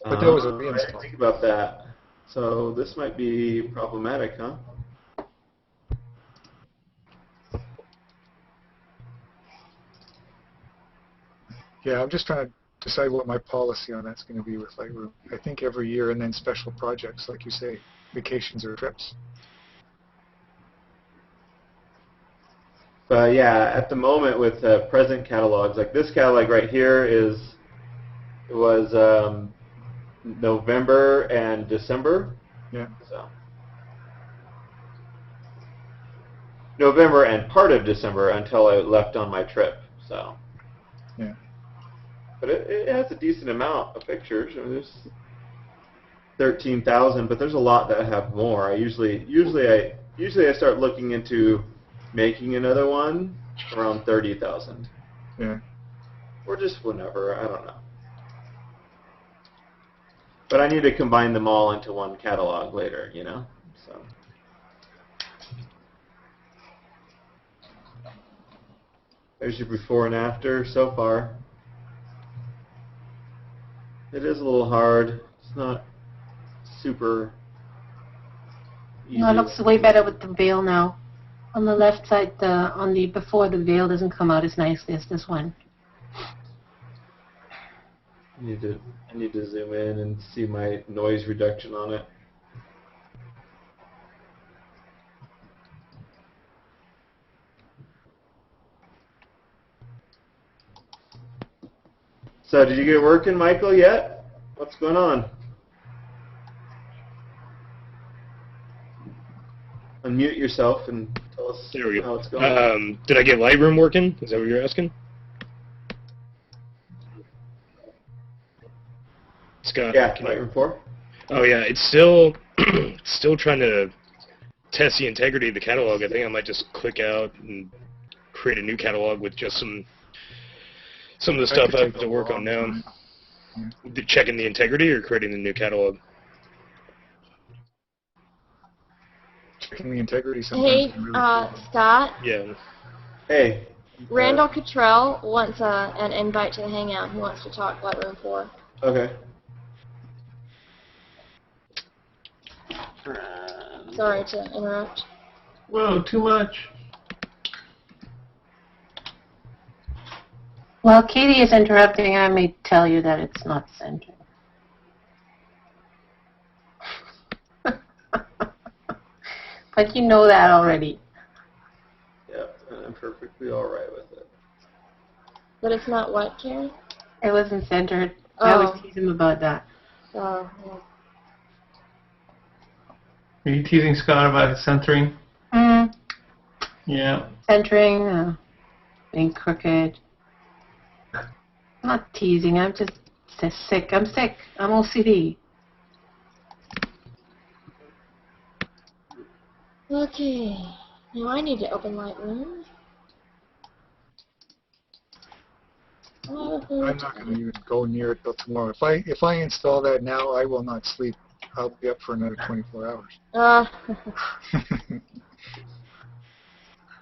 But that was a I didn't reinstall. think about that. So this might be problematic, huh? Yeah, I'm just trying to decide what my policy on that's going to be with Lightroom. I think every year, and then special projects, like you say, vacations or trips. But yeah, at the moment with present catalogs, like this catalog right here was November and December. Yeah. So November and part of December until I left on my trip. So. Yeah. But it has a decent amount of pictures. I mean, there's 13,000, but there's a lot that have more. I usually I start looking into making another one around 30,000. Yeah. Or just whenever, I don't know. But I need to combine them all into one catalog later, you know. So. There's your before and after so far. It is a little hard. It's not super easy. No, it looks way better with the veil now. On the left side, on the before the veil doesn't come out as nicely as this one. I need to zoom in and see my noise reduction on it. So did you get working, Michael, yet? What's going on? Unmute yourself and tell us There we how go. it's going. Did I get Lightroom working? Is that what you're asking? Scott? Yeah, Lightroom 4. Oh yeah, it's still still trying to test the integrity of the catalog. I think I might just click out and create a new catalog with just some of the stuff I have to work on now. Checking the integrity or creating the new catalog? Checking the integrity sometimes. Hey, Scott, Yeah. Hey. Randall Cottrell wants an invite to the Hangout. He wants to talk Lightroom 4. Okay. Sorry to interrupt. Whoa, too much. While Katie is interrupting, I may tell you that it's not centered. But you know that already. Yeah, I'm perfectly all right with it. But it's not what, Karen? It wasn't centered. I always tease him about that. Oh, yeah. Are you teasing Scott about his centering? Yeah. Centering, being crooked. I'm not teasing, I'm just sick. I'm sick. I'm OCD. Okay. Now I need to open Lightroom. I'm not going to even go near it till tomorrow. If I install that now, I will not sleep. I'll be up for another 24 hours. Uh,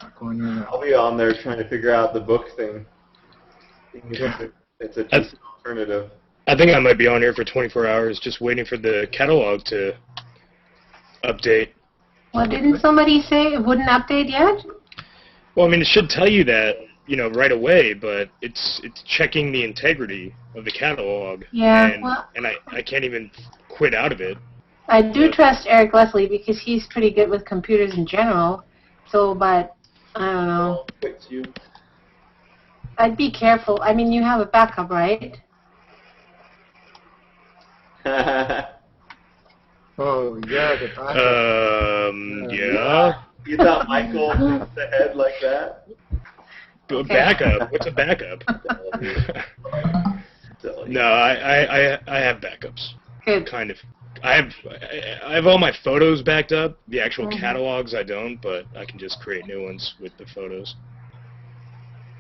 Not going near that. I'll be on there trying to figure out the book thing. Yeah. It's a decent alternative. I think I might be on here for 24 hours just waiting for the catalog to update. Well, didn't somebody say it wouldn't update yet? Well, I mean, it should tell you that, you know, right away, but it's checking the integrity of the catalog. Yeah, And, well, and I can't even quit out of it. I do trust Eric Leslie because he's pretty good with computers in general. So, but, I don't know. Fix you. I'd be careful. I mean, you have a backup, right? Oh, yeah, the backup. Yeah. You thought Michael thinks ahead like that? Okay. Backup? What's a backup? Silly. No, I have backups. Good. Kind of. I have all my photos backed up. The actual Mhm. catalogs I don't, but I can just create new ones with the photos.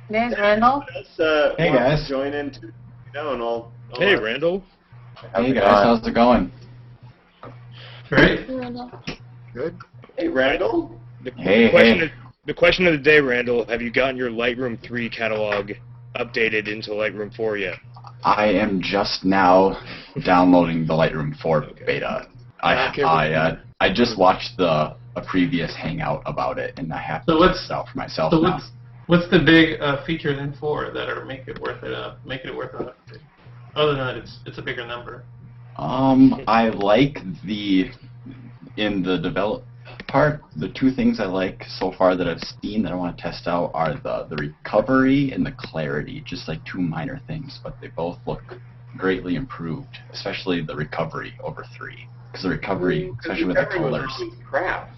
There's Randall. Let's, Hey, want to guys. join in too, and I'll Hey, Randall. Hey guys, how's it going? Great. Good. Hey, Randall. The question of the day, Randall, have you gotten your Lightroom 3 catalog updated into Lightroom 4 yet? I am just now downloading the Lightroom 4 Okay. beta. Okay. I just watched a previous Hangout about it, and I have to So check what's- this out for myself So now. what's the big features in 4 that are make it worth it? Other than that, it's a bigger number. I like in the develop part, the two things I like so far that I've seen that I want to test out are the recovery and the clarity, just like two minor things, but they both look greatly improved, especially the recovery over 3. Because the recovery, especially with the colors. Crap.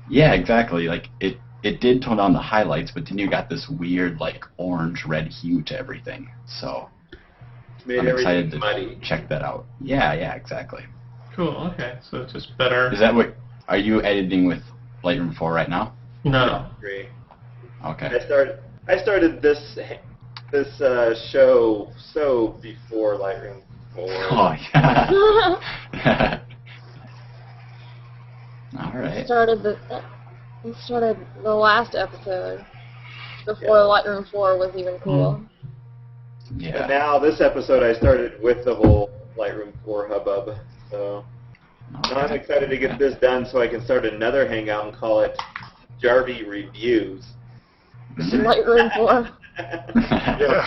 Yeah, exactly. Like it did tone down the highlights, but then you got this weird like orange-red hue to everything. So Made I'm excited everything to muddy. check that out. Yeah, exactly. Cool. Okay. So it's just better. Is that what? Are you editing with Lightroom 4 right now? No. Great. Okay. I started this show so before Lightroom 4. Oh yeah. All right. started the last episode before Lightroom 4 was even cool. And Yeah. now this episode I started with the whole Lightroom 4 hubbub. So now I'm excited to get this done so I can start another Hangout and call it Jarvie Reviews. Lightroom 4. Yeah.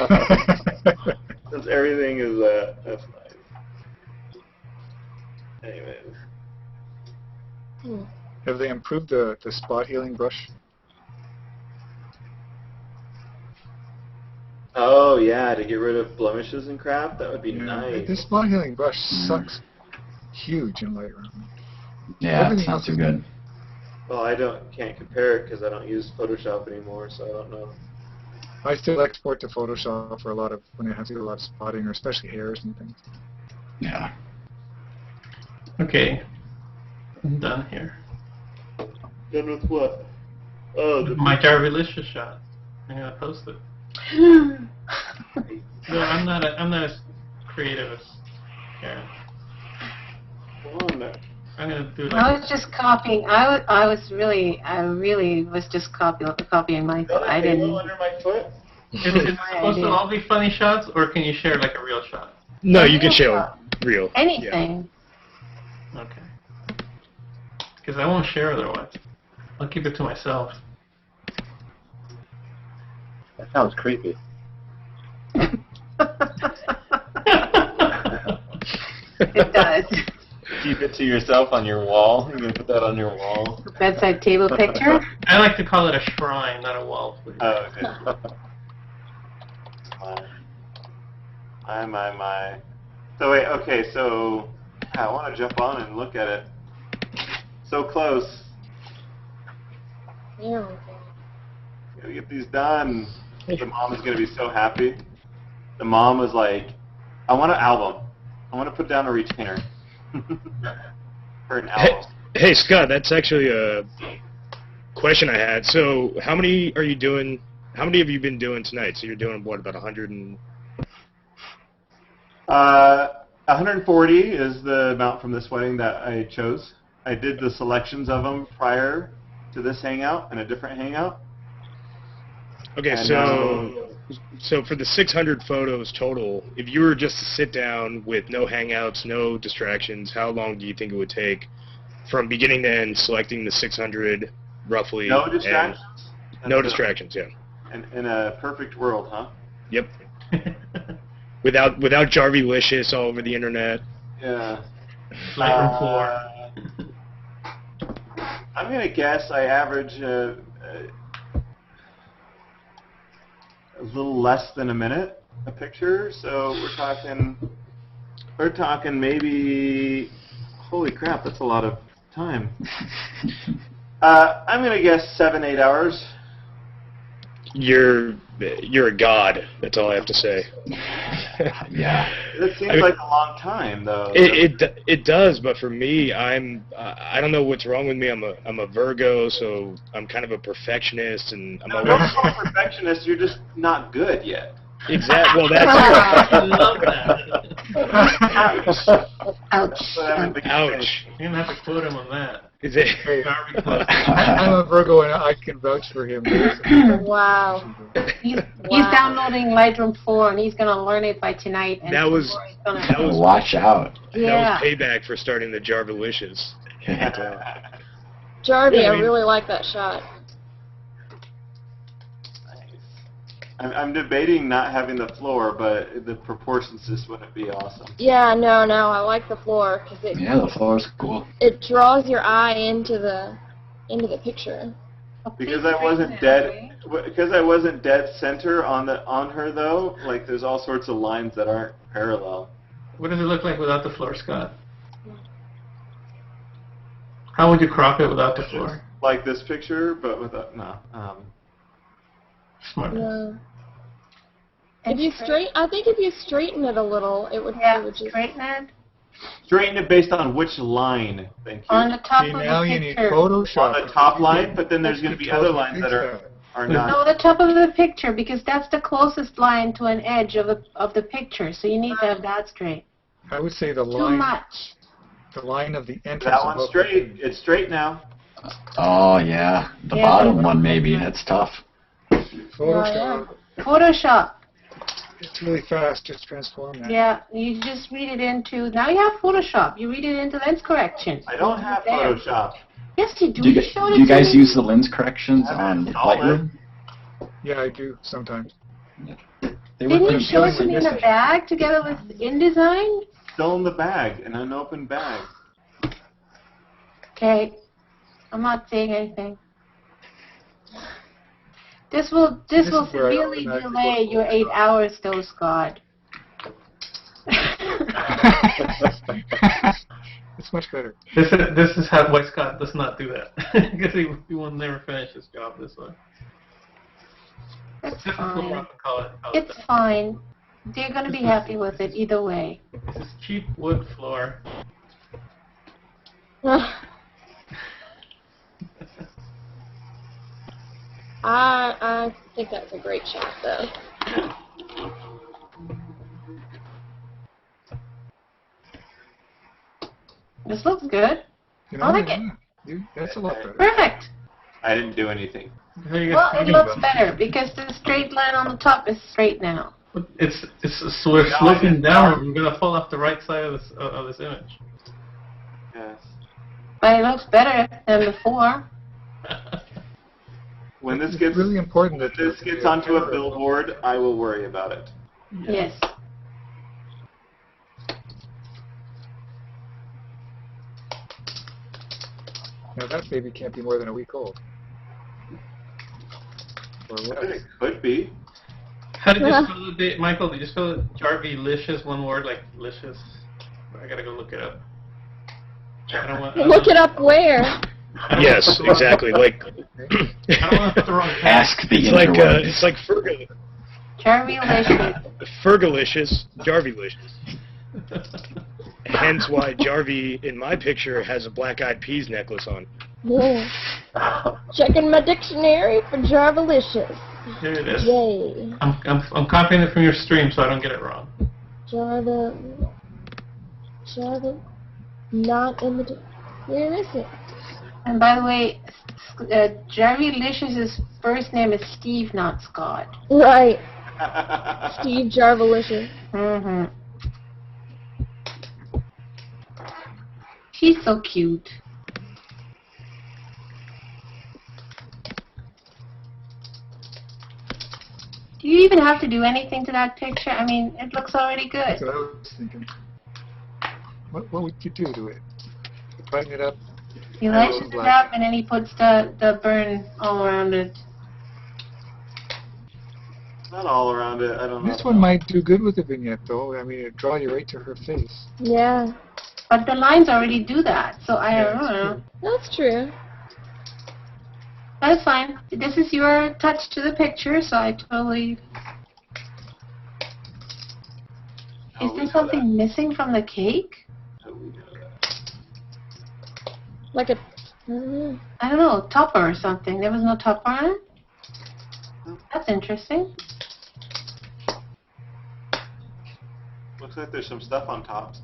Since everything is that's nice. Anyways. Have they improved the spot healing brush? Oh yeah, to get rid of blemishes and crap, that would be nice. This spot healing brush sucks huge in Lightroom. Yeah, it's Everything not else too is good. Well, can't compare it because I don't use Photoshop anymore, so I don't know. I still export to Photoshop for when I have to do a lot of spotting, or especially hairs and things. Yeah. Okay. I'm done here. Done with what? Oh, My Jarvie-licious shot. I'm gonna post it. No, I'm not as creative as Karen. come on there. I'm gonna do I like was just copying. I really was just copying Michael. I They go didn't. under my foot. Is it supposed to all be funny shots, or can you share like a real shot? No, you can show real. Anything. Okay. Because I won't share otherwise. I'll keep it to myself. That sounds creepy. It does. Keep it to yourself on your wall. You're gonna put that on your wall. Bedside table picture. I like to call it a shrine, not a wall, please. Oh, okay. My. So wait, okay, so I want to jump on and look at it. So close. There we go. Gotta get these done. The mom is gonna be so happy. The mom was like, I want an album. I want to put down a retainer. For an album. Hey, Scott, that's actually a question I had. So, how many are you doing? How many have you been doing tonight? So you're doing what, about 100 and? 140 is the amount from this wedding that I chose. I did the selections of them prior to this hangout and a different hangout. Okay, And, so for the 600 photos total, if you were just to sit down with no hangouts, no distractions, how long do you think it would take from beginning to end selecting the 600 roughly? No distractions? No distractions, yeah. In a perfect world, huh? Yep. Without Jarvie-licious all over the internet. Yeah. Lightroom 4. I'm going to guess I average a little less than a minute a picture, so we're talking maybe Holy crap, that's a lot of time. I'm going to guess 7-8 hours. You're a god. That's all I have to say. Yeah. That seems like a long time, though. It does, but for me, I don't know what's wrong with me. I'm a Virgo, so I'm kind of a perfectionist, and I'm You're always not a perfectionist, you're just not good yet. exactly. Well, that's I love that. Ouch. ouch. You're gonna have to quote him on that. Is it? Hey, Jarvie quote. I'm a Virgo and I can vouch for him. Wow. He's downloading Lightroom 4 and he's gonna learn it by tonight. And That was- tomorrow he's gonna- that was- Watch out. yeah. That was payback for starting the Jarvilicious. Jarvie, Yeah, I I mean- really like that shot. I'm debating not having the floor, but the proportions just wouldn't be awesome. Yeah, no, I like the floor because Yeah, the floor's cool. it draws your eye into the picture. Because I wasn't dead center on her though. Like there's all sorts of lines that aren't parallel. What does it look like without the floor, Scott? How would you crop it without the floor? Like this picture, but without Smart. Yeah. And I think if you straighten it a little, it would just. straighten it Straighten it based on which line. Thank you. on the top See, of now the you need picture. Photoshop. On the top line, but then there's going to be other lines that are No, not. the top of the picture because that's the closest line to an edge of the picture. So you need to have that straight. I would say the Too line, much. the line of the entrance. That one's above straight. It's straight now. Oh, yeah. The Yeah, bottom but- one, maybe. That's tough. Photoshop. Photoshop. It's really fast. Just transform that. Yeah, you just read it into. Now you have Photoshop. You read it into lens correction. I don't have There. Photoshop. Yes, you do. Do you, You showed it do you to guys me. use the lens corrections I on haven't installed Lightroom? Yeah, I do sometimes. They Didn't work you pretty show it good. to me in a bag together with InDesign? Still in the bag, an unopened bag. Okay, I'm not saying anything. This will is where I severely automatically delay go your to 8 hours, though, Scott. It's much better. This is how why Scott does not do that because he will never finish his job this way. That's Just a floor fine. up and call it It's done. fine. They're going to be happy with it either way. This is cheap wood floor. I think that's a great shot, though. This looks good. You I like it. Dude, that's a lot better. Perfect. I didn't do anything. How you guys Well, it talking looks about? better because the straight line on the top is straight now. It's so we're No, I sloping didn't. down. We're gonna fall off the right side of this image. Yes. But it looks better than before. When this It's gets really important that this the- gets the onto a camera- billboard, I will worry about it. Yes. Now that baby can't be more than a week old. Or But less. it could be. How did you spell the date, Michael? Did you spell it Jarvie-licious, one word, like licious? I gotta go look it up. I don't want. Look it up where? Yes, exactly. Like I don't want to put the wrong tag. Ask the interwebs. it's like Jarvie-licious. Fergalicious, Jarvilicious. Hence why Jarvie in my picture has a black eyed peas necklace on. Yeah. Checking my dictionary for Jarvilicious. Here it is. Yay. I'm copying it from your stream so I don't get it wrong. Java. Not in the. Where is it? And by the way, Jarvie-licious's first name is Steve, not Scott. Right. Steve Jarvilicious. Mm-hmm. He's so cute. Do you even have to do anything to that picture? I mean, it looks already That's good. what I was thinking. What would you do to it? Brighten it up? He lashes it up and then he puts the burn all around it. Not all around it. I don't know. This one might do good with a vignette, though. I mean, it'd draw you right to her face. Yeah. But the lines already do that, so I don't know. That's true. That's fine. This is your touch to the picture, so I totally... Is there something missing from the cake? Like a... I don't know, topper or something. There was no topper on it? That's interesting. Looks like there's some stuff on top.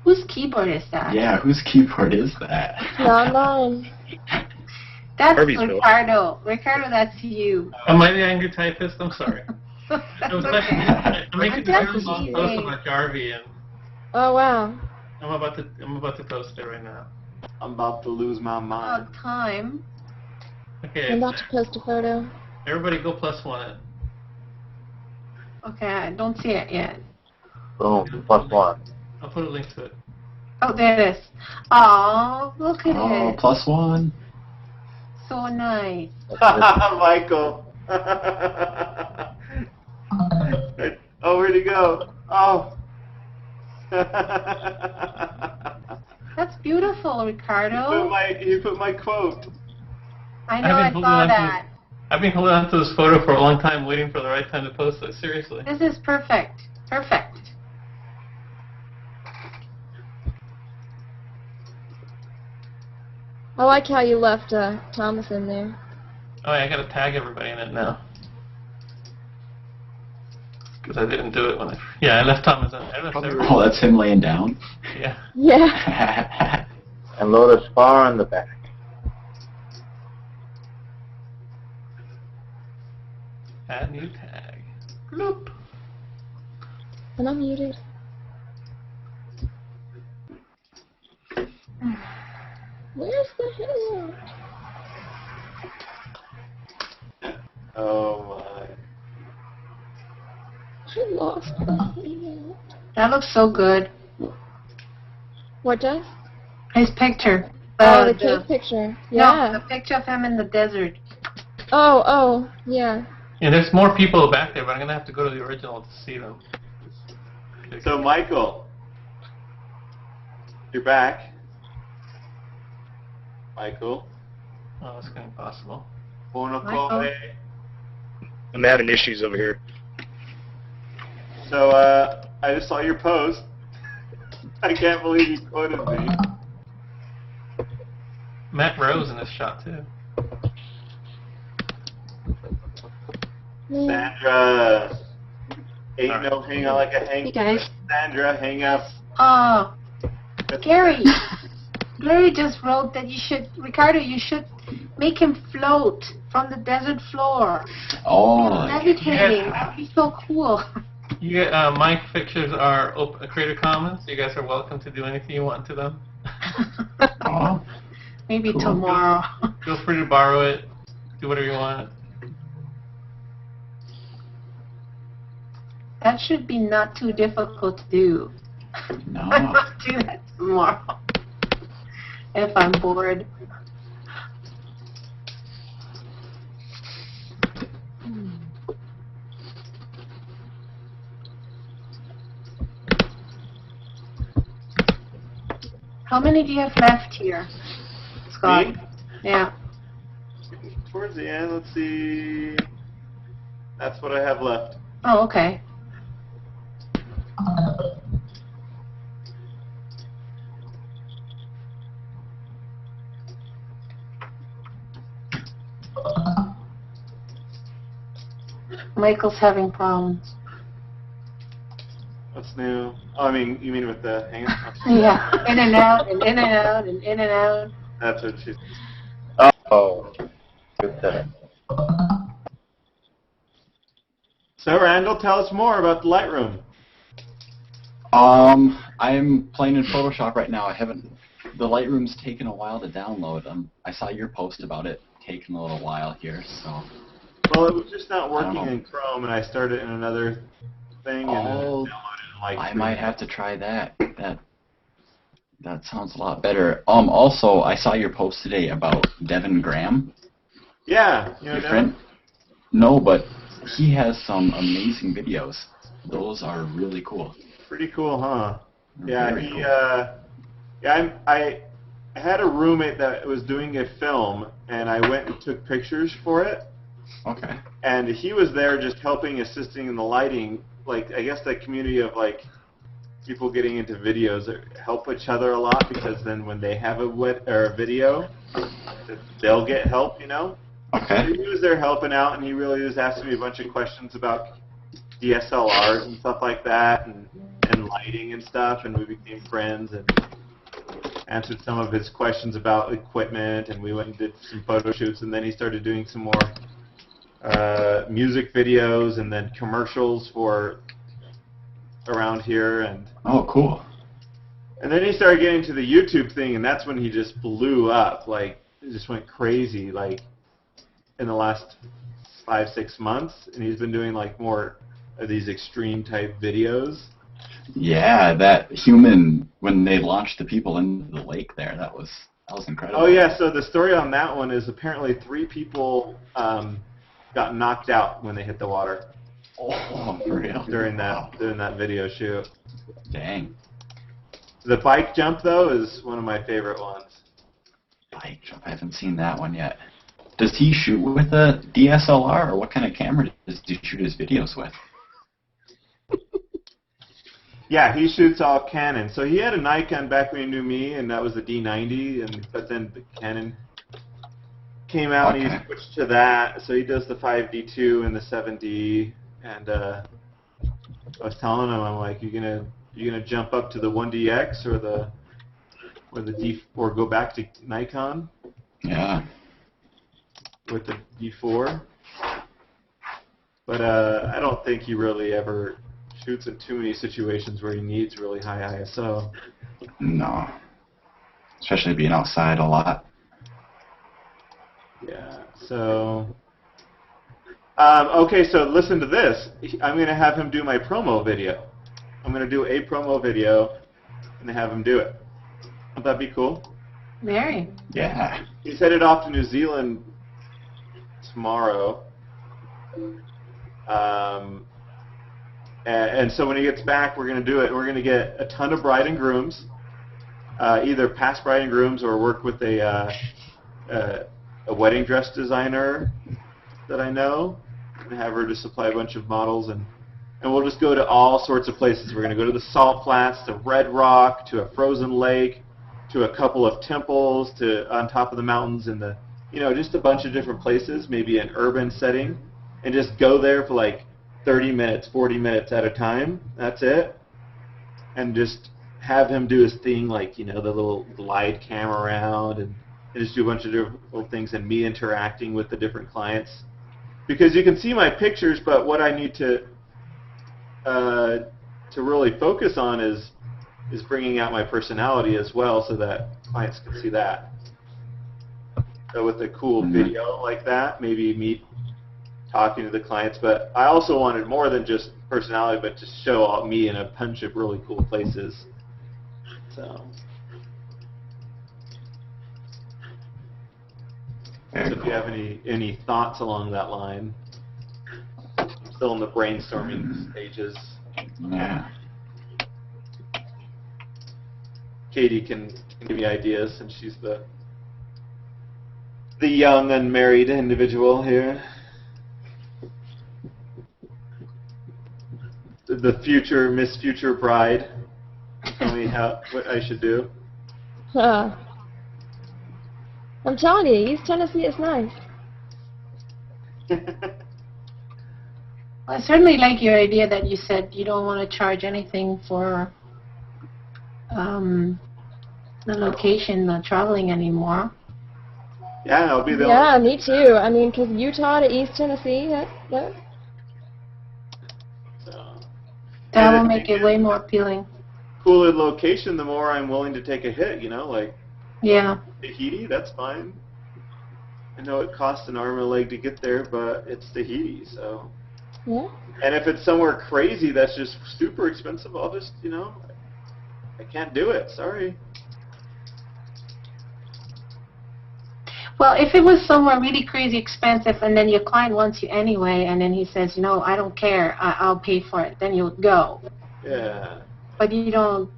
Whose keyboard is that? Yeah, whose keyboard is that? Not mine. That's Harvey's Bill. Ricardo. Ricardo, that's you. Am I the angry typist? I'm sorry. That's I was okay. I'm making a That's very long cheating. post about Jarvie, and Oh, wow. I'm about to post it right now. I'm about to lose my mind. Oh, time. Okay, I'm about to post a photo. everybody go +1 it. Okay, I don't see it yet. Boom. +1. I'll put a link to it. Oh, there it is. Oh, look at Oh, it. +1. So nice. Michael. Oh, where'd he go? Oh. That's beautiful, Ricardo. You put my quote. I know, I saw that. I've been holding on to this photo for a long time, waiting for the right time to post it. Seriously. This is perfect. Perfect. I like how you left Thomas in there. Oh, yeah, I gotta tag everybody in it now. Because I didn't do it when I... Yeah, I left Thomas in. I left everybody. Oh, that's him laying down. Yeah. Yeah. And load a spar on the back. Add new tag. Bloop. And I'm muted. Where's the hangout? Oh my. I lost the hangout. That looks so good. What does? His picture. Oh, the cake picture. Yeah. No, the picture of him in the desert. Oh, yeah. Yeah, there's more people back there, but I'm gonna have to go to the original to see them. So, Michael, you're back. Michael. Oh, that's gonna be possible. Michael. I'm having issues over here. So, I just saw your post. I can't believe you quoted me. Matt Rose in this shot too. Sandra. Ain't no hang out like a hang. Hey, guys. Sandra, hang up. Oh, Gary. Gary just wrote that you should, Ricardo, you should make him float from the desert floor. Oh. Levitating. Yeah. That'd be so cool. You get, my pictures are Creative Commons. You guys are welcome to do anything you want to them. Oh. Maybe Cool. tomorrow. Feel free to borrow it. Do whatever you want. That should be not too difficult to do. No. I might do that tomorrow. If I'm bored. How many do you have left here, Scott? Me? Yeah. Towards the end, let's see. That's what I have left. Oh, okay. Michael's having problems. What's new? Oh, I mean, you mean with the hangout? Yeah, in and out, and in and out, and in and out. That's what she's. Oh. Good setup. So, Randall, tell us more about the Lightroom. I'm playing in Photoshop right now. The Lightroom's taken a while to download. I saw your post about it taking a little while here, so. Well, it was just not working I don't know. in Chrome, and I started in another thing and Oh, downloaded it like. I might have to try that. That sounds a lot better. Also, I saw your post today about Devin Graham. Yeah, you know Your Devin? friend? No, but he has some amazing videos. Those are really cool. Pretty cool, huh? Yeah, Very he. cool. Yeah, I had a roommate that was doing a film, and I went and took pictures for it. Okay. And he was there just helping, assisting in the lighting. Like, I guess that community of like people getting into videos help each other a lot, because then when they have a video, they'll get help, you know. Okay. He was there helping out, and he really was asking me a bunch of questions about DSLRs and stuff like that, and lighting and stuff, and we became friends and answered some of his questions about equipment, and we went and did some photo shoots, and then he started doing some more music videos and then commercials for around here, and Oh, cool. then he started getting to the YouTube thing, and that's when he just blew up. Like, it just went crazy, like, in the last 5-6 months, and he's been doing like more of these extreme type videos. Yeah, that human, when they launched the people into the lake there, that was incredible. Oh yeah, so the story on that one is apparently 3 people got knocked out when they hit the water. Oh, for real? During Wow. that video shoot. Dang. The bike jump though is one of my favorite ones. Bike jump, I haven't seen that one yet. Does he shoot with a DSLR, or what kind of camera does he shoot his videos with? Yeah, he shoots all Canon. So he had a Nikon back when he knew me, and that was the D90, but then the Canon came out and he switched to that. So he does the 5D2 and the 7D, and I was telling him, I'm like, you gonna jump up to the 1DX or go back to Nikon? Yeah. With the D4, but I don't think he really ever shoots in too many situations where he needs really high ISO. No. Especially being outside a lot. Yeah, so... okay, so listen to this. I'm going to have him do my promo video. I'm going to do a promo video and have him do it. Would that be cool? Very. Yeah. He's headed off to New Zealand tomorrow. And so when he gets back, we're going to do it. We're going to get a ton of bride and grooms, either past bride and grooms or work with a wedding dress designer that I know, and have her to supply a bunch of models, and we'll just go to all sorts of places. We're going to go to the Salt Flats, to Red Rock, to a frozen lake, to a couple of temples, to on top of the mountains, and just a bunch of different places, maybe an urban setting, and just go there for like 30 minutes, 40 minutes at a time. That's it. And just have him do his thing, like, the little glide cam around, and just do a bunch of different little things, and me interacting with the different clients. Because you can see my pictures, but what I need to really focus on is bringing out my personality as well, so that clients can see that. So with a cool video like that, maybe me talking to the clients, but I also wanted more than just personality, but to show all me in a bunch of really cool places. So if you have any thoughts along that line, I'm still in the brainstorming stages. Yeah. Katie can give me ideas, since she's the young unmarried individual here. The future Miss Future Bride. Tell me what I should do. I'm telling you, East Tennessee is nice. I certainly like your idea that you said you don't want to charge anything for the location, the traveling anymore. Yeah, I'll be the Yeah, me too. I mean, because Utah to East Tennessee, That will make it way more appealing. cooler location, the more I'm willing to take a hit, like Yeah. Tahiti, that's fine. I know it costs an arm and a leg to get there, but it's Tahiti, so. Yeah. And if it's somewhere crazy that's just super expensive, I'll just, I can't do it, sorry. Well, if it was somewhere really crazy expensive and then your client wants you anyway, and then he says, I don't care, I'll pay for it, then you'll go. Yeah. But you don't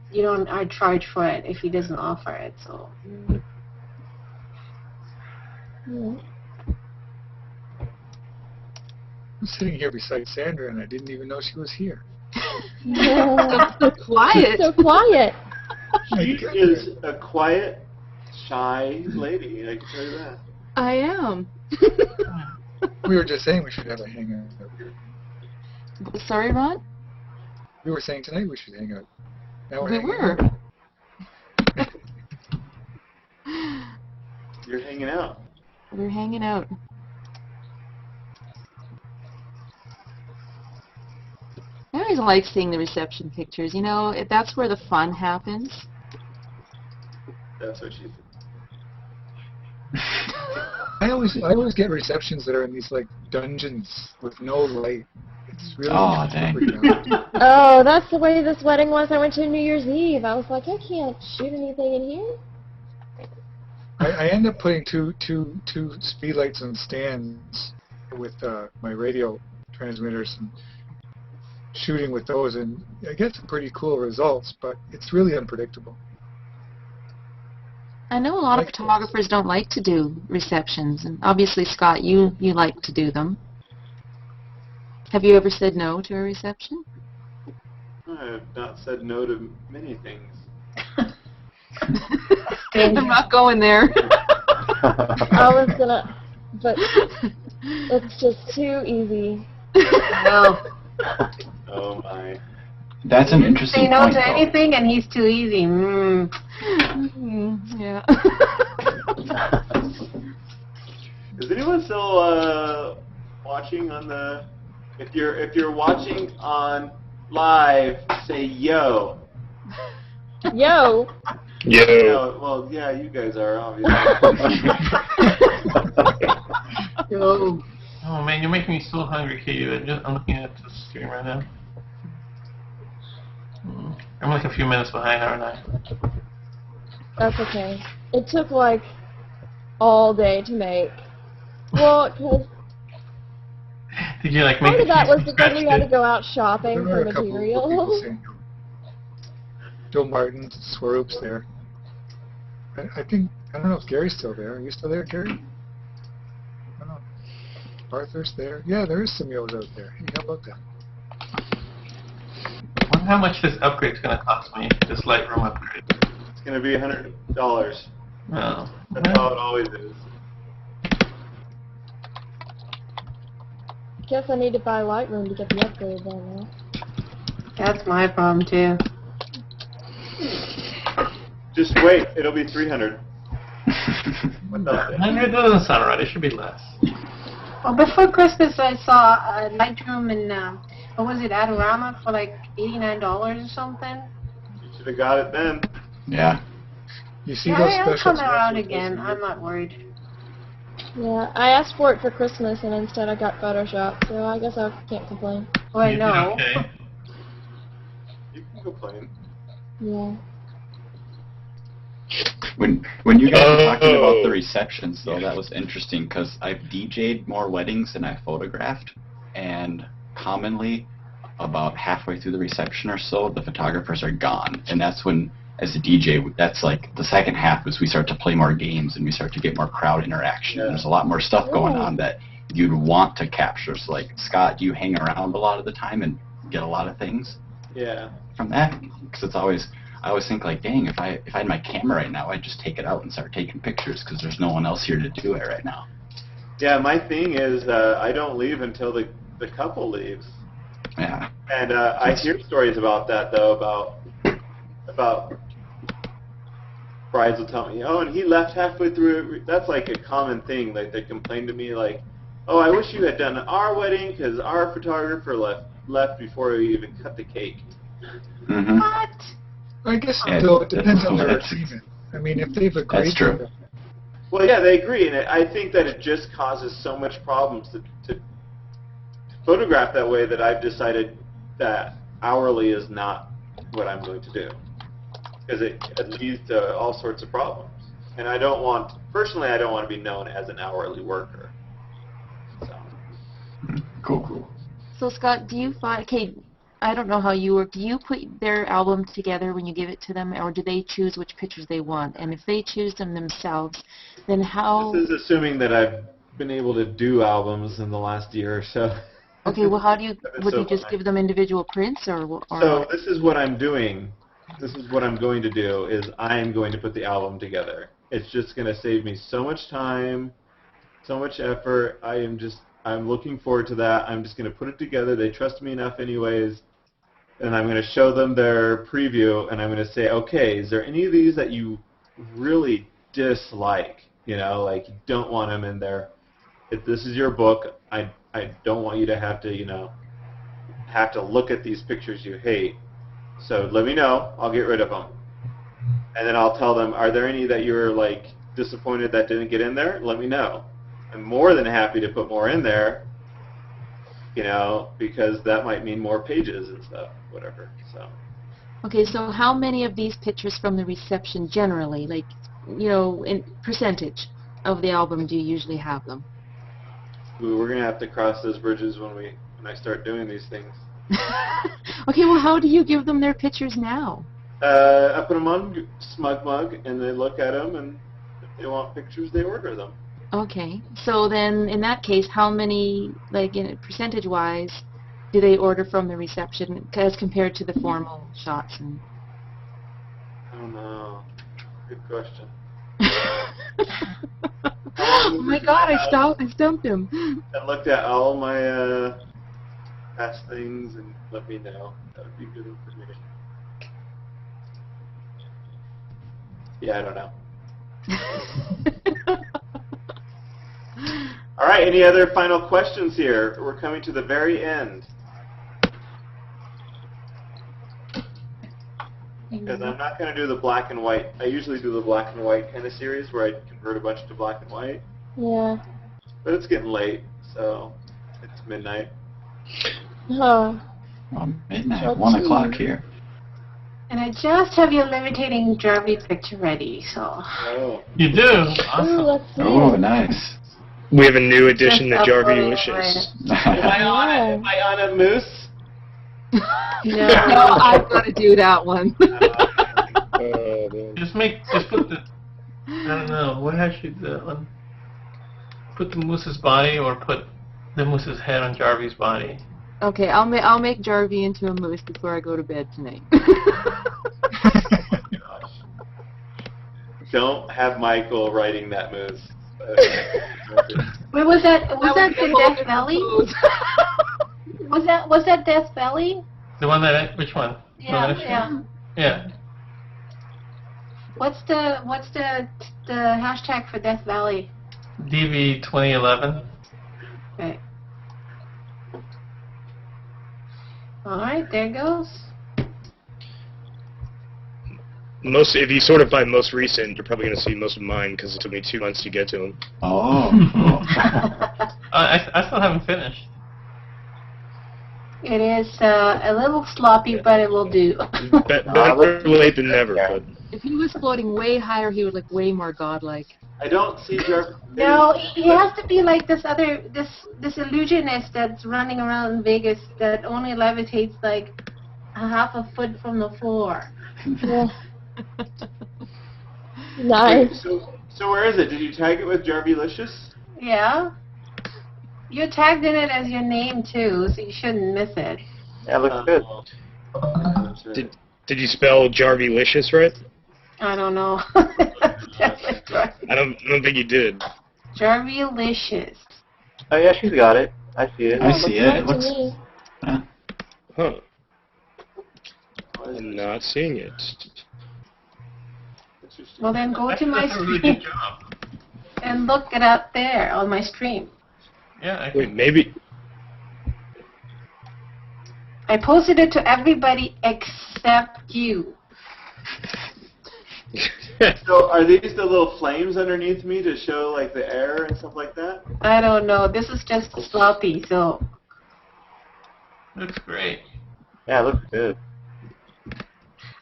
charge for it if he doesn't offer it. So. Mm. I'm sitting here beside Sandra, and I didn't even know she was here. So quiet. So quiet. She is a quiet, shy lady, I can tell you that. I am. We were just saying we should have a hangout. Sorry, Ron? We were saying tonight we should hang out. Now We hanging were. out. You're hanging out. We're hanging out. I always like seeing the reception pictures. You know, that's where the fun happens. That's what she said. I always get receptions that are in these like dungeons with no light. It's really dang. freaking out. Oh, that's the way this wedding was. I went to New Year's Eve. I was like, I can't shoot anything in here. I end up putting two speed lights on stands with my radio transmitters and shooting with those, and I get some pretty cool results, but it's really unpredictable. I know a lot of photographers don't like to do receptions, and obviously, Scott, you like to do them. Have you ever said no to a reception? I have not said no to many things. I'm not going there. I was gonna, but it's just too easy. No. Oh my. That's an interesting Say no point, to though. anything, and he's too easy. Yeah. Is anyone still watching on the? If you're watching on live, say yo. Yo. No, well, yeah, you guys are obviously. No. Oh man, you're making me so hungry, KU. I'm looking at the screen right now. I'm like a few minutes behind, aren't I? That's okay. It took like all day to make. Well, because Did you like make part of that was because we had to it? go out shopping There are for a couple of people materials. saying no. Joe Martin, Swoop's there. I think, I don't know if Gary's still there. Are you still there, Gary? I don't know. Arthur's there. Yeah, there is some Yo's out there. Hey, how about that? I wonder how much this upgrade's gonna cost me, this Lightroom upgrade. It's gonna be $100. Oh. That's how it always is. Guess I need to buy Lightroom to get the upgrade then, right? That's my problem too. Just wait, it'll be 300. 100 doesn't sound right. It should be less. Well, before Christmas, I saw a Lightroom in what was it, Adorama, for like $89 or something. You should have got it then. Yeah. You see Yeah, those I'll special come around specials again. in I'm not worried. Yeah, I asked for it for Christmas and instead I got Photoshop, so I guess I can't complain. Oh, I You did know. okay. You can complain. Yeah. When you guys were talking about the receptions, though, that was interesting because I've DJ'd more weddings than I photographed, and commonly, about halfway through the reception or so, the photographers are gone, and that's when, as a DJ, that's like the second half is we start to play more games and we start to get more crowd interaction. Yeah. There's a lot more stuff going on that you'd want to capture. So, like, Scott, do you hang around a lot of the time and get a lot of things Yeah. from that? Because it's always. I always think, like, dang, if I had my camera right now, I'd just take it out and start taking pictures because there's no one else here to do it right now. Yeah, my thing is I don't leave until the couple leaves. Yeah. And I hear stories about that, though, about brides will tell me, oh, and he left halfway through. That's like a common thing. Like, they complain to me, like, oh, I wish you had done our wedding because our photographer left before we even cut the cake. Mm-hmm. What? I guess Yeah, still, it depends on their that's- agreement. I mean, if they've agreed That's true. to it, Well, yeah, they agree, and I think that it just causes so much problems to photograph that way that I've decided that hourly is not what I'm going to do, because it leads to all sorts of problems. And personally, I don't want to be known as an hourly worker. So. Cool. So, Scott, do you find, okay, I don't know how you work. Do you put their album together when you give it to them, or do they choose which pictures they want? And if they choose them themselves, then how... This is assuming that I've been able to do albums in the last year or so. Okay, well, how do you... Would So you just give them individual prints, or So this is what I'm doing. This is what I'm going to do, is I am going to put the album together. It's just going to save me so much time, so much effort. I'm looking forward to that. I'm just going to put it together. They trust me enough anyways. And I'm going to show them their preview, and I'm going to say, okay, is there any of these that you really dislike? You know, like you don't want them in there. If this is your book, I don't want you to have to, have to look at these pictures you hate. So let me know. I'll get rid of them. And then I'll tell them, are there any that you're like disappointed that didn't get in there? Let me know. I'm more than happy to put more in there, because that might mean more pages and stuff, whatever. So. Okay, so how many of these pictures from the reception generally, like, in percentage of the album do you usually have them? Ooh, we're going to have to cross those bridges when I start doing these things. Okay, well, how do you give them their pictures now? I put them on SmugMug, and they look at them, and if they want pictures, they order them. Okay, so then in that case, how many, like percentage-wise, do they order from the reception as compared to the formal shots? And I don't know. Good question. Oh my God! I stumped him. I looked at all my past things and let me know. That would be good information. Yeah, I don't know. All right, any other final questions here? We're coming to the very end. Because I'm not going to do the black and white. I usually do the black and white kind of series where I convert a bunch to black and white. Yeah. But it's getting late, so it's midnight. Oh. Midnight, 1 o'clock here. And I just have your levitating Jarvie picture ready, so... Oh. You do? Awesome. Ooh, let's see. Oh, nice. We have a new addition to Just Jarvie uploading Wishes. Am I on a moose? No, I've got to do that one. Just put the... I don't know. What I should do that one? Put the moose's body or put the moose's head on Jarvie's body. Okay, I'll make Jarvie into a moose before I go to bed tonight. Don't have Michael writing that moose. Wait, was that the Death Valley? Was that Death Valley? The one which one? Yeah. Yeah. What's the hashtag for Death Valley? DV 2011. Okay. Alright, there goes. If you sort it by most recent, you're probably going to see most of mine because it took me 2 months to get to them. Oh. I still haven't finished. It is a little sloppy, but it will do. Better late than never. But. If he was floating way higher, he would look way more godlike. I don't see Jarvie. No, he has to be like this illusionist that's running around in Vegas that only levitates like a half a foot from the floor. Yeah. Nice. So where is it? Did you tag it with Jarvie-licious? Yeah. You tagged in it as your name too, so you shouldn't miss it. Yeah, it looks good. Did you spell Jarvie-licious right? I don't know. I don't think you did. Jarvie-licious. Oh yeah, she's got it. I see it. I see it. It looks... Me. Huh. I'm not seeing it. Well then go to my That's a really stream good job. and look it up there on my stream. Yeah. Wait, maybe. I posted it to everybody except you. So are these the little flames underneath me to show like the air and stuff like that? I don't know. This is just sloppy, so. Looks great. Yeah, it looks good.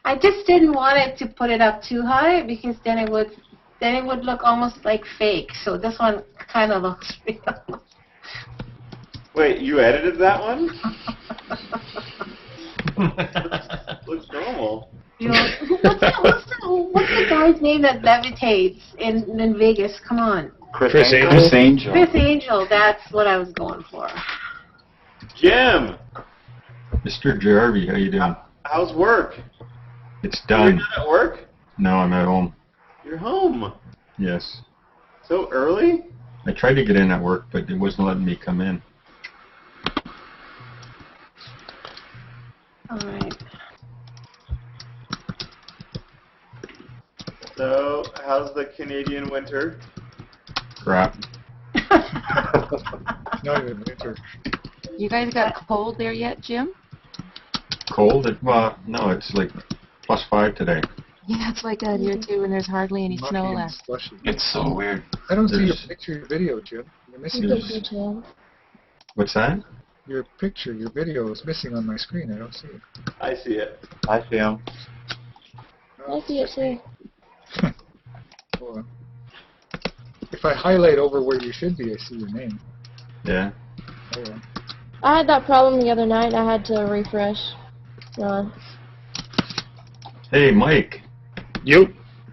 I just didn't want it to put it up too high because then it would look almost like fake. So this one kind of looks real. Wait, you edited that one? Looks normal. You know, what's the guy's name that levitates in Vegas? Come on. Chris Angel. Chris Angel, that's what I was going for. Jim, Mr. Jarvie, how you doing? how's work? It's You're done. not at work? No, I'm at home. You're home. Yes. So early? I tried to get in at work, but it wasn't letting me come in. All right. So, how's the Canadian winter? Crap. Not even winter. You guys got cold there yet, Jim? Cold? Well, no, it's like +5 today. Yeah, it's like that here too, and there's hardly any Mucky snow and left. slushy. It's so weird. I don't see your There's- picture, your video, Jim. You're missing There's- Thank you, Jim. What's that? your picture, your video is missing on my screen. I don't see it. I see it. I see him. I see it too. Hold on. If I highlight over where you should be, I see your name. Yeah. Hold on. I had that problem the other night. I had to refresh. Hey, Mike. Yo.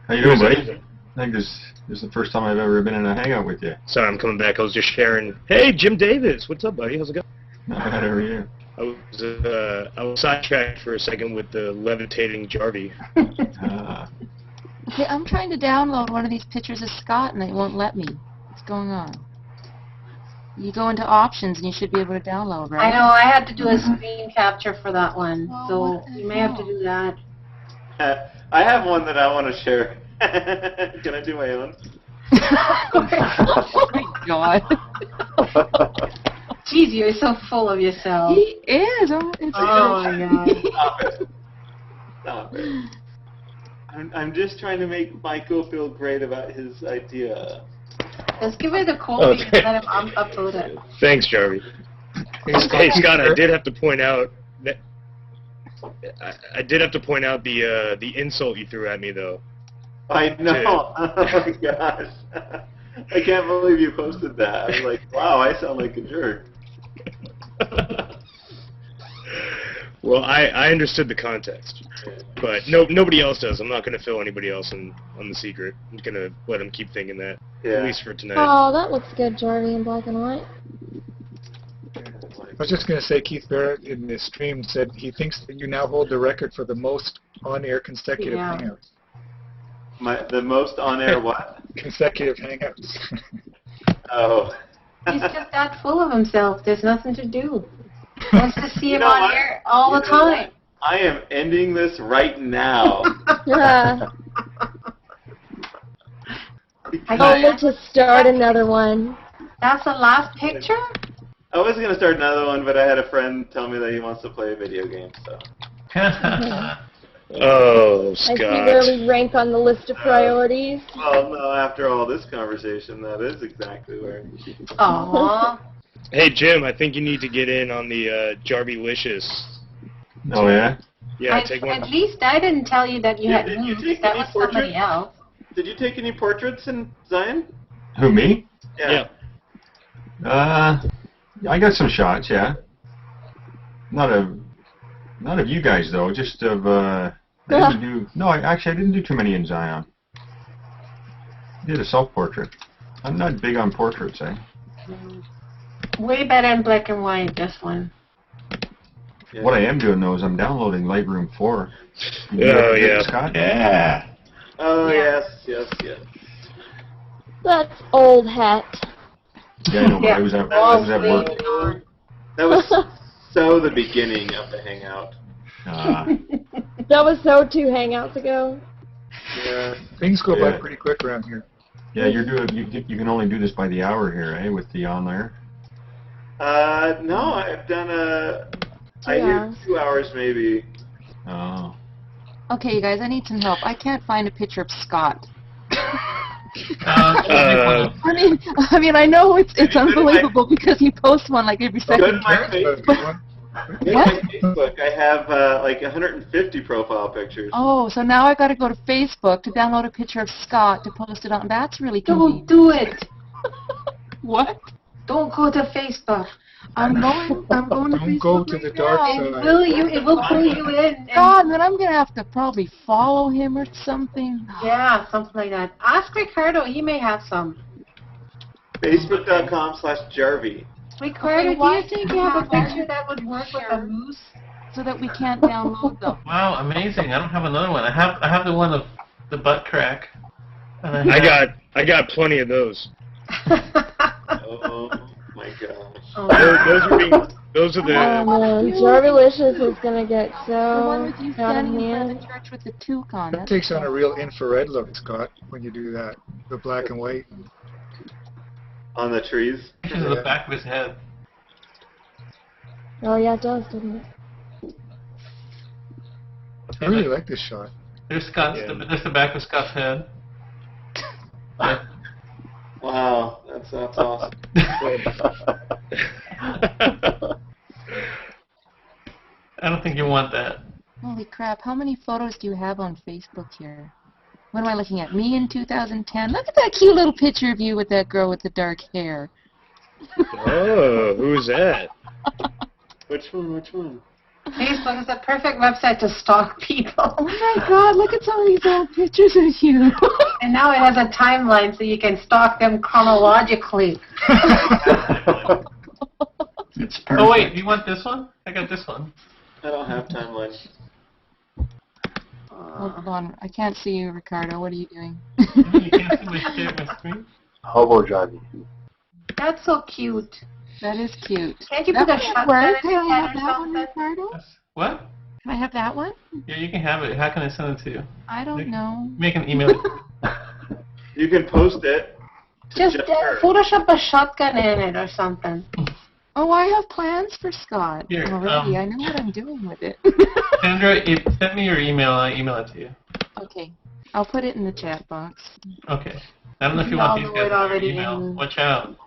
How you doing, buddy? I think this is the first time I've ever been in a hangout with you. Sorry, I'm coming back. I was just sharing. Hey, Jim Davis. What's up, buddy? How's it going? Not bad, how are you? I was sidetracked for a second with the levitating Jarvie. Okay, I'm trying to download one of these pictures of Scott, and it won't let me. What's going on? You go into options, and you should be able to download, I right? know, I had to do a screen capture for that one, Oh, so what the you may have to hell? do that. I have one that I want to share. Can I do my own? Oh my God. Jeez, you're so full of yourself. He is. Oh, it's Oh my God. Stop it. Stop it. I'm just trying to make Michael feel great about his idea. Just give it a copy and let him upload it. Thanks, Jarvie. Hey, Scott, I did have to point out that I did have to point out the insult you threw at me, though. I know. Oh my gosh. I can't believe you posted that. I was like, wow, I sound like a jerk. Well, I understood the context, but nobody else does. I'm not going to fill anybody else on the secret. I'm going to let them keep thinking that, Yeah. at least for tonight. Oh, that looks good, Jarvie, in black and white. I was just going to say, Keith Barrett in the stream said he thinks that you now hold the record for the most on-air consecutive Yeah. hangouts. The most on-air what? Consecutive hangouts. Oh. He's just that full of himself. There's nothing to do. Wants to see him know on what? air all the You know time. I am ending this right now. Only to start another one. That's the last picture? I was going to start another one, but I had a friend tell me that he wants to play a video game, so. Oh, I see Scott. where we rank on the list of priorities. Well, no, after all this conversation, that is exactly where. Aww. Hey, Jim, I think you need to get in on the Jarvie-licious. Oh, yeah? Yeah, take one. At least I didn't tell you that you Yeah, had did you moved. take That any was somebody portraits? else. Did you take any portraits in Zion? Who, me? Yeah. I got some shots, yeah. Not of you guys, though, just of, I didn't do too many in Zion. I did a self-portrait. I'm not big on portraits, eh? Way better in black and white, this one. Yeah. What I am doing, though, is I'm downloading Lightroom 4. Oh, yeah. Scott? Yeah. Oh, Yeah. yes. That's old hat. Yeah, I know, but I was at work. That was so the beginning of the Hangout. That was so 2 hangouts ago. Yeah. Things go by Yeah. pretty quick around here. Yeah, you can only do this by the hour here, eh, with the on there. No, I've done I 2 hear hours. 2 hours maybe. Oh. Okay, you guys, I need some help. I can't find a picture of Scott. Uh, I mean, I know it's unbelievable because you post one like every Go to second. my Facebook. Go to What? my Facebook. I have like 150 profile pictures. Oh, so now I got to go to Facebook to download a picture of Scott to post it on. That's really Don't convenient. do it. What? Don't go to Facebook. I'm going to Don't Facebook go to right the dark now. side. It will pull you in. And God, and then I'm going to have to probably follow him or something. yeah, something like that. Ask Ricardo. He may have some. Facebook.com/Jarvie. Ricardo, do why you think do you you have a have that picture that would work with a moose? So that we can't download them. Wow, amazing. I don't have another one. I have the one of the butt crack. And I got plenty of those. Oh my gosh. Those are Oh the. man, Jarvilicious is gonna get The so one with you out of standing in front of hand. the church with the toucan. That takes on a real infrared look, Scott, when you do that. The black and white. On the trees. pictures of the back of his head. Oh yeah, it does, doesn't it? I really like this shot. There's Scott's. There's the back of Scott's head. Wow, that's awesome. I don't think you want that. Holy crap, how many photos do you have on Facebook here? What am I looking at? Me in 2010? Look at that cute little picture of you with that girl with the dark hair. Oh, who's that? Which one? Facebook is the perfect website to stalk people. Oh my god, look at some of these old pictures of you. And now it has a timeline so you can stalk them chronologically. It's perfect. Oh wait, you want this one? I got this one. I don't have timeline. Hold on, I can't see you, Ricardo. What are you doing? You can't see my screen? Hobo Jarvie. That's so cute. That is cute. Can't you That put a might shotgun work. in Can his I head have or that one, something? Ricardo? What? Can I have that one? Yeah, you can have it. How can I send it to you? I don't know. Make an email. You can post it. Just Photoshop a shotgun in it or something. Oh, I have plans for Scott Here, already. I know what I'm doing with it. Sandra, send me your email. I'll email it to you. Okay. I'll put it in the chat box. Okay. I don't know if you We all want these know guys it to already email. in. Watch out.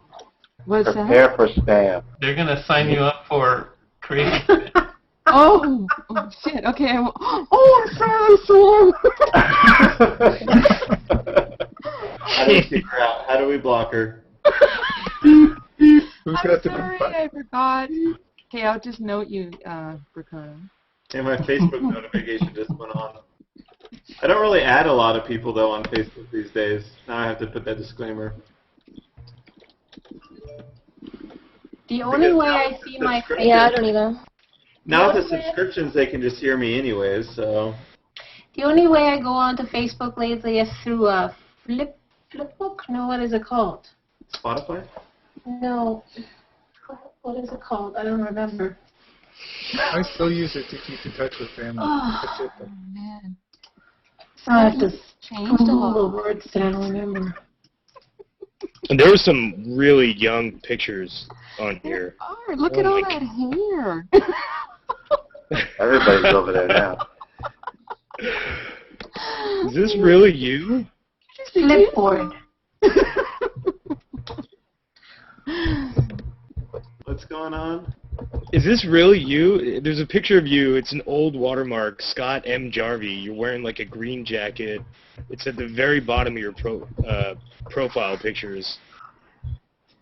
What's that? Prepare for spam. They're gonna sign you up for crazy spam. Oh shit. Okay. Oh, I'm sorry, Sam. How do we figure out? How do we block her? Who's I'm got the sorry, button? I forgot. Okay, I'll just note you, Ricardo. And my Facebook notification just went on. I don't really add a lot of people though on Facebook these days. Now I have to put that disclaimer. The only way I see my face. Yeah, I don't either. Now with the subscriptions, they can just hear me anyways. So The only way I go onto Facebook lately is through a flipbook. No, what is it called? Spotify. No. What is it called? I don't remember. I still use it to keep in touch with family. That's it, though. Man. I have to Changed a Google the lot. words that I don't remember. And there were some really young pictures on here. Oh, look Oh at all my that hair. Everybody's over there now. Is this really you? Flipboard. What's going on? Is this really you? There's a picture of you. It's an old watermark, Scott M. Jarvie. You're wearing like a green jacket. It's at the very bottom of your profile pictures.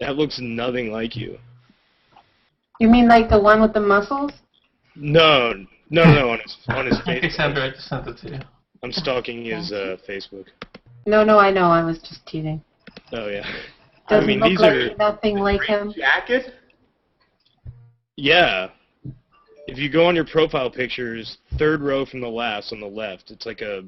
That looks nothing like you. You mean like the one with the muscles? No, on his Okay, Sandra, I Facebook. just sent it to you. I'm stalking his Facebook. No, I know. I was just teasing. Oh yeah. Doesn't I mean, look these like are nothing like him. Jacket? yeah. If you go on your profile pictures, third row from the last on the left, it's like a.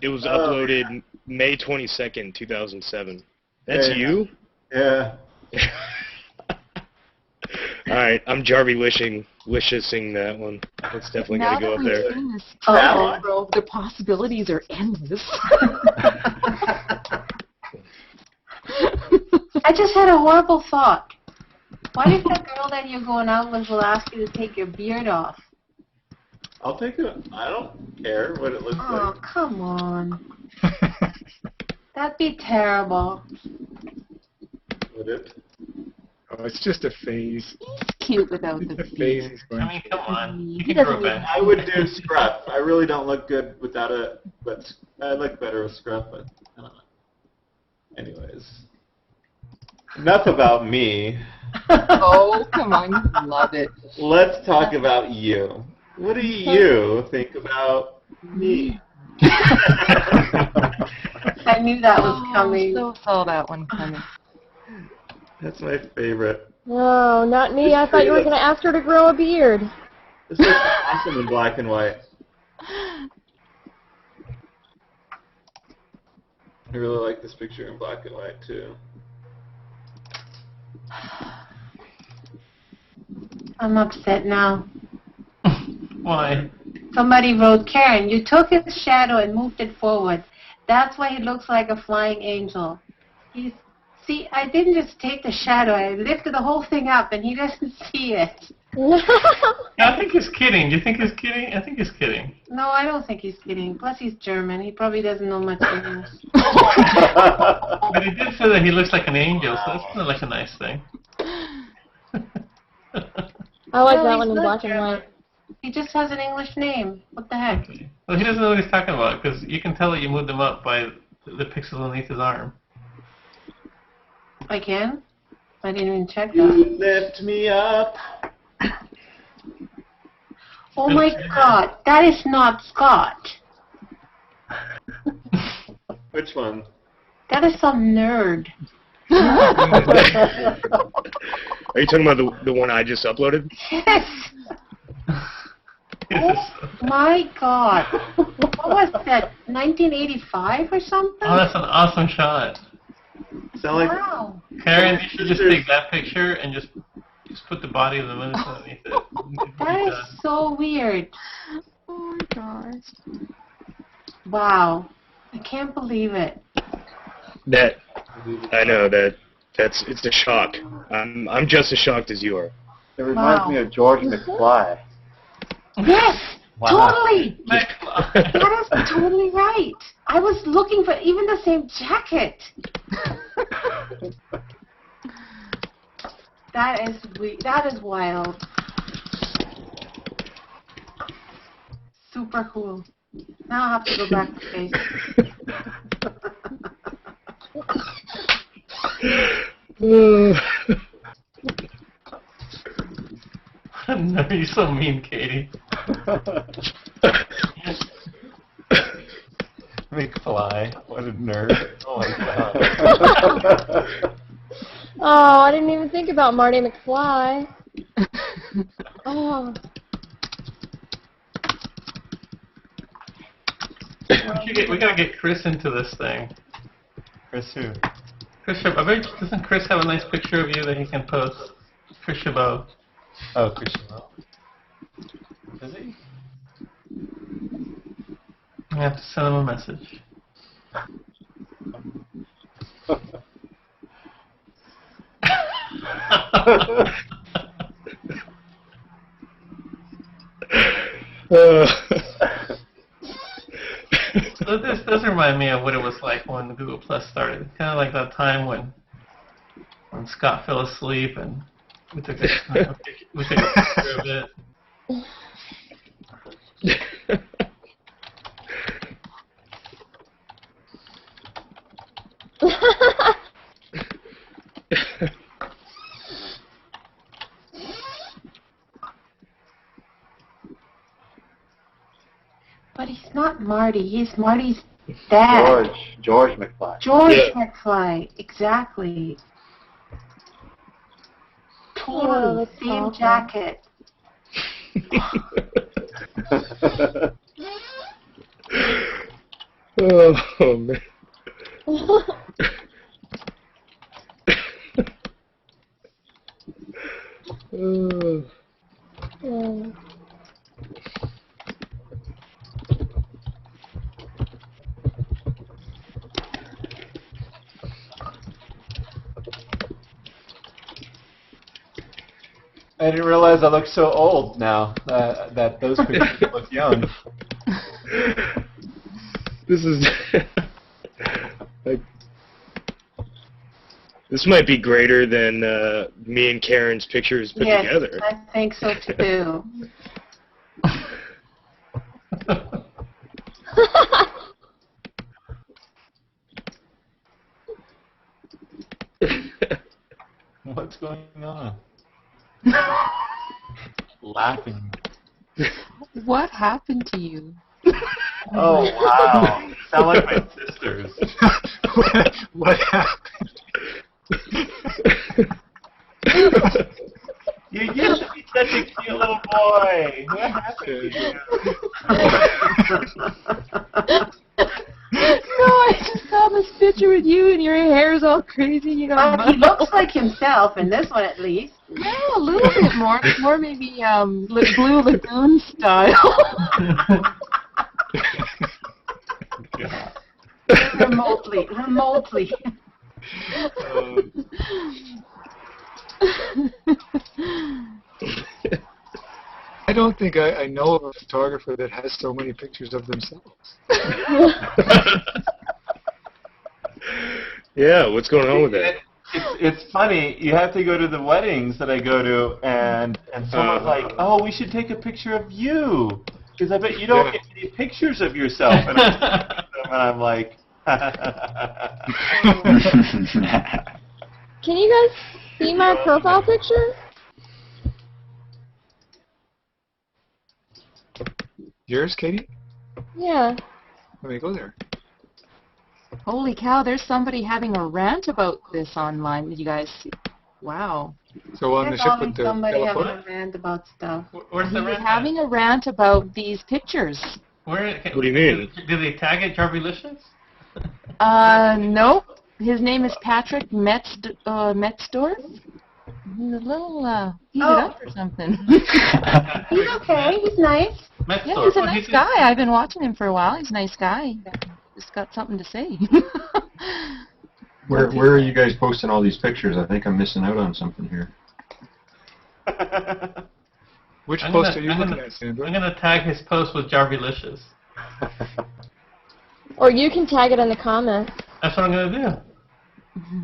It was uploaded May 22nd, 2007. That's Yeah. you? Yeah. All right, I'm Jarvie liciousing that one. That's definitely Now got to go that up we've there. seen this Oh. photo, the possibilities are endless. I just had a horrible thought. What if the girl that you're going out with will ask you to take your beard off? I'll take it. I don't care what it looks Oh, like. come on. That'd be terrible. Would it? Oh, it's just a phase. He's cute without the It's a phase beard. he's going I mean, come on. He You can doesn't grow back. I would do scruff. I really don't look good without it, but I look better with scruff. But I don't know. Anyways, enough about me. Oh, come on, you love it. Let's talk about you. What do you think about me? I knew that was coming. So saw that one coming. That's my favorite. No, not me. I thought you were going to ask her to grow a beard. This looks awesome in black and white. I really like this picture in black and white too. I'm upset now. Why? Somebody wrote, Karen, you took his shadow and moved it forward. That's why he looks like a flying angel. See, I didn't just take the shadow. I lifted the whole thing up, and he doesn't see it. I think he's kidding. Do you think he's kidding? I think he's kidding. No, I don't think he's kidding. Plus, he's German. He probably doesn't know much English. But he did say that he looks like an angel, so that's kind of like a nice thing. I like No, that he's one in not black and German. white. He just has an English name. What the heck? Well, he doesn't know what he's talking about, because you can tell that you moved him up by the pixels underneath his arm. I can? I didn't even check You that. lift me up. Oh my god, that is not Scott. Which one? That is some nerd. Are you talking about the one I just uploaded? Yes! Oh my god. What was that, 1985 or something? Oh, that's an awesome shot. Sound like Wow. Karen, you should just take that picture and just put the body of the moon underneath it. That is so weird. Oh my gosh. Wow. I can't believe it. That I know it's a shock. I'm just as shocked as you are. It reminds me of George McFly. Yes! Wow. Totally! That is totally right. I was looking for even the same jacket. That is wild. Super cool. Now I have to go back to Facebook. No, you're so mean, Katie. McFly. What a nerd. Oh my god. Oh, I didn't even think about Marty McFly. Oh. We gotta get Chris into this thing. Chris who? Chris Chabot. I bet doesn't Chris have a nice picture of you that he can post? Chris Chabot. Oh, Chris Chabot. Is he? I have to send him a message. So this does remind me of what it was like when Google Plus started. Kind of like that time when Scott fell asleep and we took a picture of it. But he's not Marty. He's Marty's dad. George McFly. George McFly. Exactly. Totally that's same awesome. jacket. Oh man. Yeah. I didn't realize I look so old now. That those pictures look young. This is like, this might be greater than me and Karen's pictures put Yes, together. I think so too. What's going on? Laughing. What happened to you? Oh, wow. Sound like my sisters. What happened? You used to be such a cute little boy. What happened to you? No, I just saw this picture with you and your hair's all crazy. You got He looks like himself in this one at least. Yeah, a little bit more. More maybe Blue Lagoon style. Remotely. I don't think I know of a photographer that has so many pictures of themselves. Yeah, what's going on with that? It's funny. You have to go to the weddings that I go to, and someone's like, "Oh, we should take a picture of you, because I bet you don't get any pictures of yourself." And I'm like, Can you guys see my profile picture? Yours, Katie? Yeah. Let me go there. Holy cow, there's somebody having a rant about this online. Did you guys see? Wow. So on the There's ship always with the somebody having telephone? a rant about stuff. Where's He the was rant? having a rant about these pictures. What do you mean? Did they tag it Jarvilicious? Nope. His name is Patrick Metzdorf. He's a little, heat it up or something. He's okay. He's nice. Yeah, he's a nice guy. I've been watching him for a while. He's a nice guy. Just got something to say. Where are you guys posting all these pictures? I think I'm missing out on something here. Which post are you looking at, Sandra? I'm gonna tag his post with Jarvilicious. Or you can tag it in the comments. That's what I'm gonna do.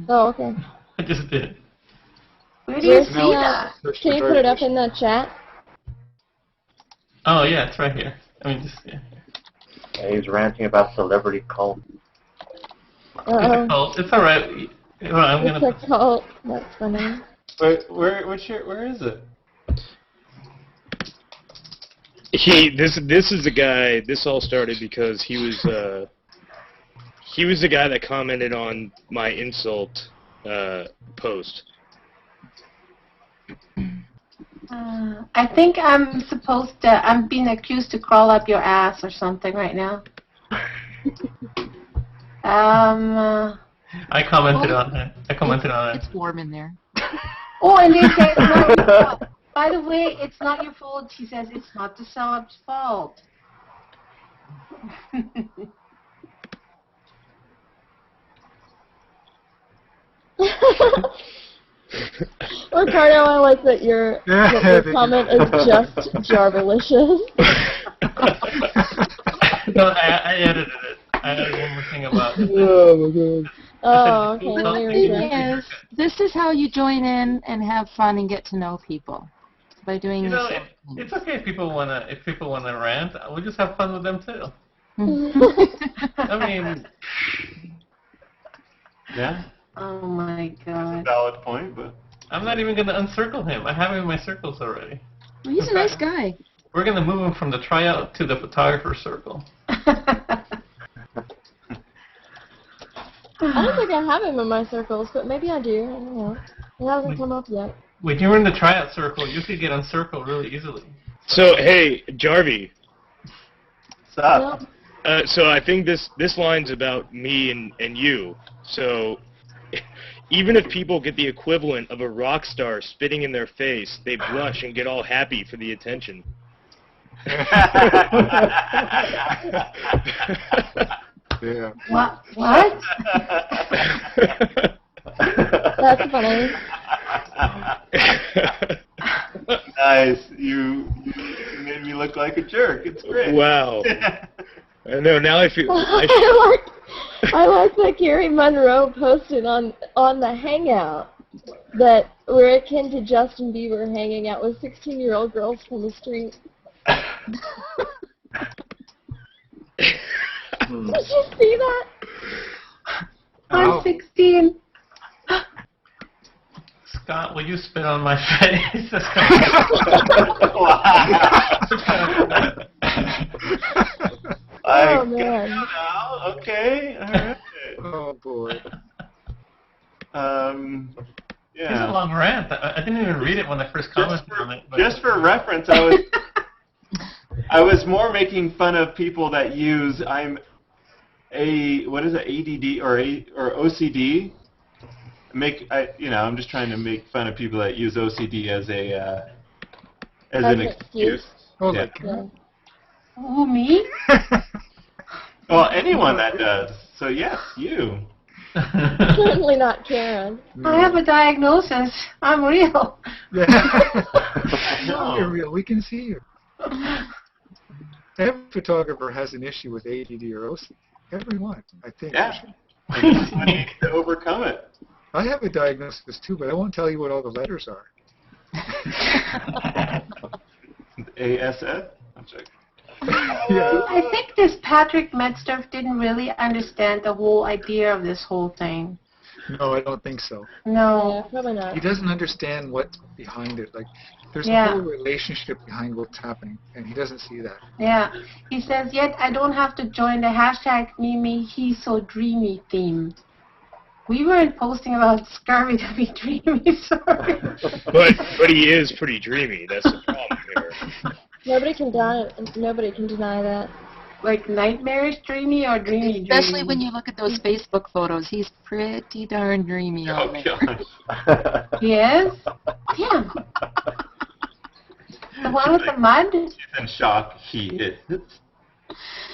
Oh, okay. I just did. Where do you see Now, that? search Can for you put it up Jarvie. in the chat? Oh yeah, it's right here. I mean, just yeah. He's ranting about celebrity cult. Uh-oh. Oh, it's all right. Well, I'm It's gonna. a cult. That's funny. where is it? This is the guy. This all started because he was the guy that commented on my insult post. I think I'm supposed to. I'm being accused to crawl up your ass or something right now. I commented on it. It's warm in there. Oh, and they say it's not your fault. By the way, it's not your fault. She says it's not the sub's fault. Ricardo, I like that your comment is just Jarvilicious. No, I edited it. I added one more thing about it. Oh my god. Oh, okay. The There we thing go. is, this is how you join in and have fun and get to know people. By doing You this. know, it's okay if people wanna rant. We'll just have fun with them too. I mean, Yeah, Oh my god. valid point, but I'm not even gonna uncircle him. I have him in my circles already. Well, he's a nice guy. We're gonna move him from the tryout to the photographer circle. I don't think I have him in my circles, but maybe I do. I don't know. It hasn't come up yet. When you're in the tryout circle, you could get uncircled really easily. So hey, Jarvie. what's up? Yep. So I think this line's about me and you. So even if people get the equivalent of a rock star spitting in their face, they blush and get all happy for the attention. Yeah. What? That's funny. Nice. You made me look like a jerk. It's great. Wow. I know. Now I feel. I like that Gary Monroe posted on the Hangout that we're akin to Justin Bieber hanging out with 16-year-old girls from the street. Did you see that? I'm 16. Scott, will you spit on my face? That's Oh man. Now, okay, all right. Oh boy. It's a Yeah. long rant. I didn't even read it when I first commented on it. But Just for reference, I was more making fun of people that use ADD or OCD. I'm just trying to make fun of people that use OCD as an excuse. Oh, Yeah. like Karen? Who, me? Well, anyone that does. So yes, you. Certainly not Karen. I have a diagnosis. I'm real. Yeah. No. You're real. We can see you. Every photographer has an issue with ADD or OCD. Everyone, I think. Yeah. I need to overcome it. I have a diagnosis too, but I won't tell you what all the letters are. ASF? I'm joking. Yeah. I think this Patrick Metzger didn't really understand the whole idea of this whole thing. No, I don't think so. Yeah, No. probably not. He doesn't understand what's behind it. Like, there's Yeah. a whole relationship behind what's happening, and he doesn't see that. Yeah. He says, yet I don't have to join the hashtag Mimi He's So Dreamy theme. We weren't posting about scurvy to be dreamy, sorry. But he is pretty dreamy. That's the problem here. Nobody can deny it. Nobody can deny that. Like nightmarish dreamy or dreamy Especially dreamy? when you look at those Facebook photos. He's pretty darn dreamy on Oh there. gosh. Yes? Damn. The one with the mud? He's in shock. He is.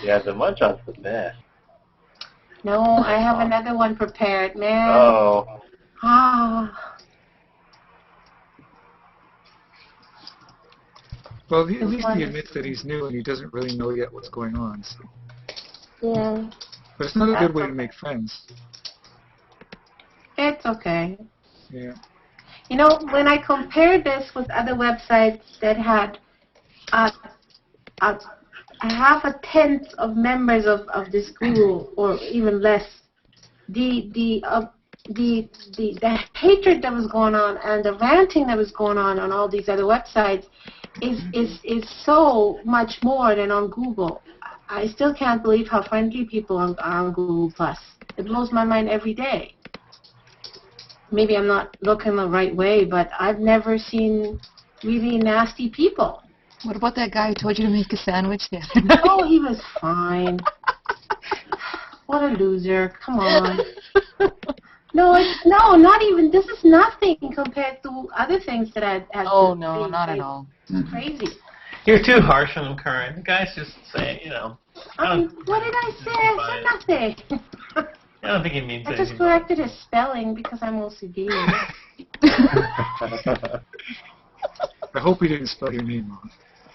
Yeah, the mud shot's the best. No, I have another one prepared, man. Oh. Ah. Well, at least he admits that he's new and he doesn't really know yet what's going on. So. Yeah. But it's not a good way to make friends. It's okay. Yeah. You know, when I compared this with other websites that had a half a tenth of members of this group, or even less, the hatred that was going on and the ranting that was going on all these other websites is so much more than on Google. I still can't believe how friendly people are on Google Plus. It blows my mind every day. Maybe I'm not looking the right way, but I've never seen really nasty people. What about that guy who told you to make a sandwich the other Oh, night? he was fine. What a loser. Come on. No, not even. This is nothing compared to other things that I've had. Oh, no, not at all. Crazy. You're too harsh on him, Karen. The guy's just saying, you know. What did I say? I said nothing. I don't think he means I anything. just corrected his spelling because I'm OCD. I hope he didn't spell your name wrong.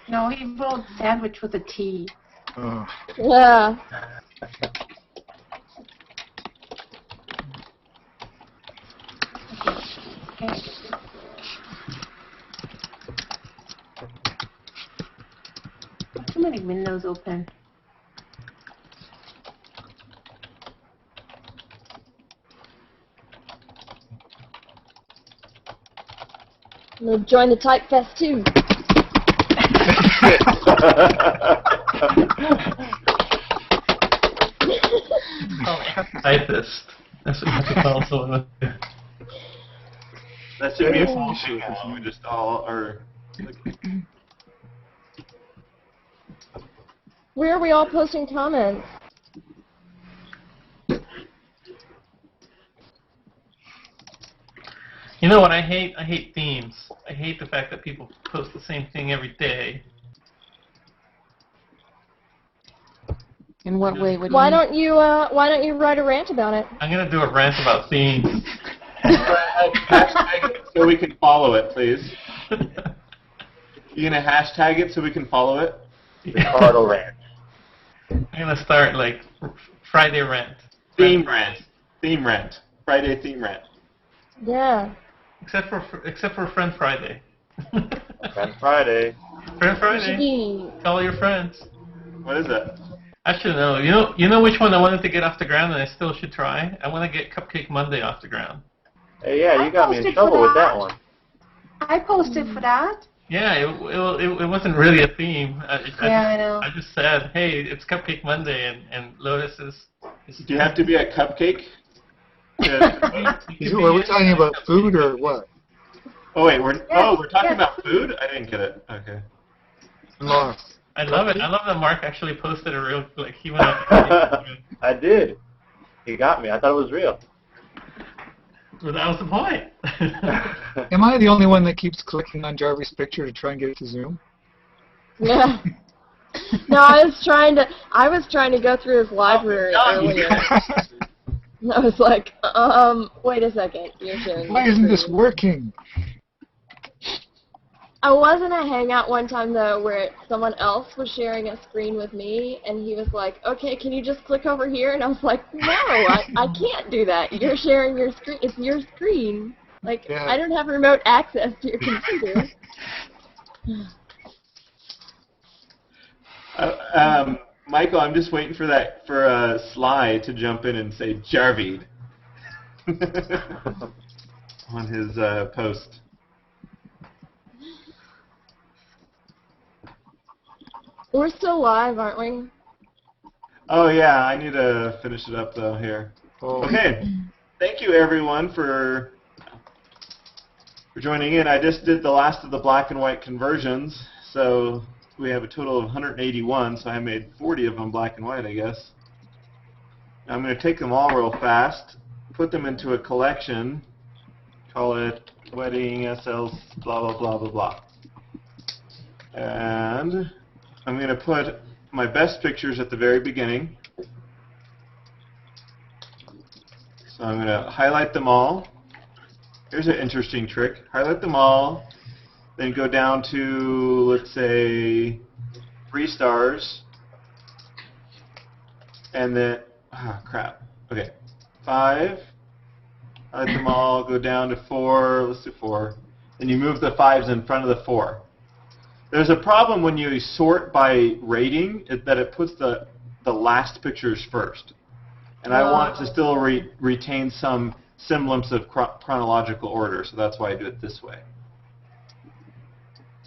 No, he wrote sandwich with a T. Oh. Yeah. Okay. Too many windows open. I'm gonna join the Type Fest too. Typist. That's what you call someone. That should be a full show. We just all are. Where are we all posting comments? You know what I hate? I hate themes. I hate the fact that people post the same thing every day. In what way would Why don't you write a rant about it? I'm gonna do a rant about themes. Hashtag it so we can follow it, please. You gonna hashtag it so we can follow it? Ricardo rant. I'm gonna start like Friday rant. Theme rant. Theme rant. Friday theme rant. Yeah. Except for Friend Friday. Friend Friday. Friend Friday. Gee. Call your friends. What is that? I should know. You know which one I wanted to get off the ground, and I still should try. I want to get Cupcake Monday off the ground. Hey, yeah, you got me in posted trouble for with that that. one. I posted for that. Yeah, it wasn't really a theme. I know. I just said, hey, it's Cupcake Monday, and Lotus is. Do you have to be a cupcake? Were we talking about food or what? Oh wait, we're talking about food? I didn't get it. Okay. I'm lost. I love it. I love that Mark actually posted a real, like, he went up. I did. He got me. I thought it was real. Well, that was the point. Am I the only one that keeps clicking on Jarvie's picture to try and get it to zoom? Yeah. No, I was trying to go through his library earlier. I was like, wait a second, you're sharing. Why isn't this working? I was in a Hangout one time, though, where someone else was sharing a screen with me, and he was like, okay, can you just click over here? And I was like, no, I can't do that. You're sharing your screen. It's your screen. Like, Yeah. I don't have remote access to your computer. Michael, I'm just waiting for Sly to jump in and say Jarvie on his post. We're still live, aren't we? Oh yeah, I need to finish it up though here. Oh. Okay, thank you everyone for joining in. I just did the last of the black and white conversions, so we have a total of 181. So I made 40 of them black and white, I guess. I'm going to take them all real fast, put them into a collection, call it Wedding SLs blah blah blah blah blah, and I'm going to put my best pictures at the very beginning. So I'm going to highlight them all. Here's an interesting trick. Highlight them all, then go down to, let's say, 3 stars, and then, crap. Okay, 5. Highlight them all, go down to 4, let's do 4. Then you move the 5s in front of the 4. There's a problem when you sort by rating, that it puts the last pictures first. And I want to still retain some semblance of chronological order, so that's why I do it this way.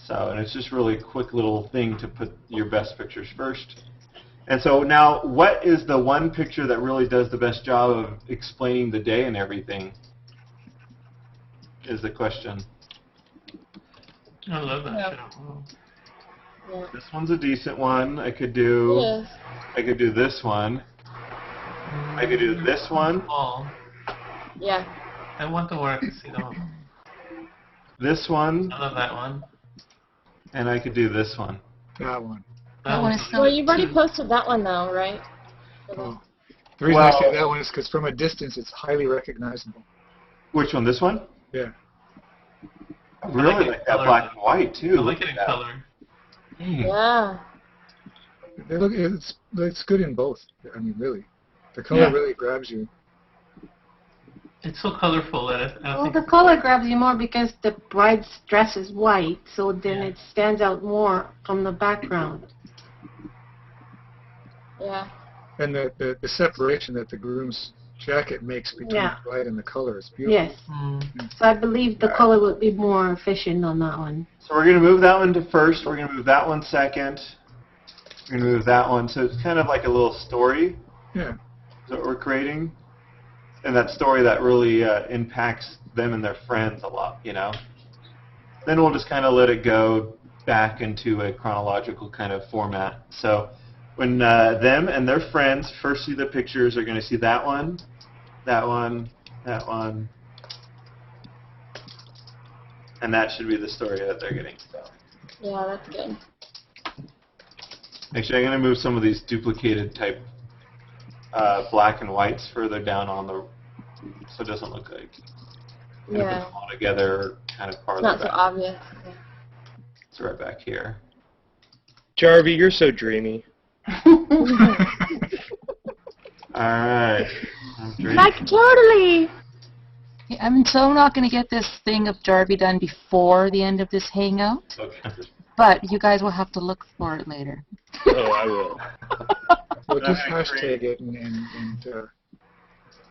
So, and it's just really a quick little thing to put your best pictures first. And so now, what is the one picture that really does the best job of explaining the day and everything, is the question. I love that show. Yeah. This one's a decent one. I could do. Yes. I could do this one. I could do this one. Oh, Yeah. I want to work. See them. This one, I love that one. and I could do this one. That one. That one is so Well, you've already cute. posted that one, though, right? Oh. The reason I Well- say that one is because from a distance it's highly recognizable. Which one? This one? Yeah. I really like like it that in black color. and white too. I like Look it at in that. color. Yeah. They look, it's good in both. I mean, really. The color really grabs you. It's so colorful that I Well, think the color grabs you more because the bride's dress is white, so then it stands out more from the background. Yeah. And the separation that the groom's jacket makes between Yeah. the white and the color is beautiful. Yes. So I believe the color would be more efficient on that one. So we're going to move that one to first. We're going to move that one second. We're going to move that one. So it's kind of like a little story Yeah. that we're creating. And that story that really impacts them and their friends a lot, you know. Then we'll just kind of let it go back into a chronological kind of format. So when them and their friends first see the pictures, they're going to see that one, that one, that one. And that should be the story that they're getting. So. Yeah, that's good. Actually, I'm going to move some of these duplicated type black and whites further down on the, so it doesn't look like. I'm going to put Yeah. them all together, kind of farther Not so back. obvious. Yeah. It's right back here. Jarvie, you're so dreamy. All right. I'm dreaming. Like, totally! Yeah, I'm so not going to get this thing of Jarvie done before the end of this hangout, Okay. but you guys will have to look for it later. Oh, I will. Well, just Okay, hashtag it and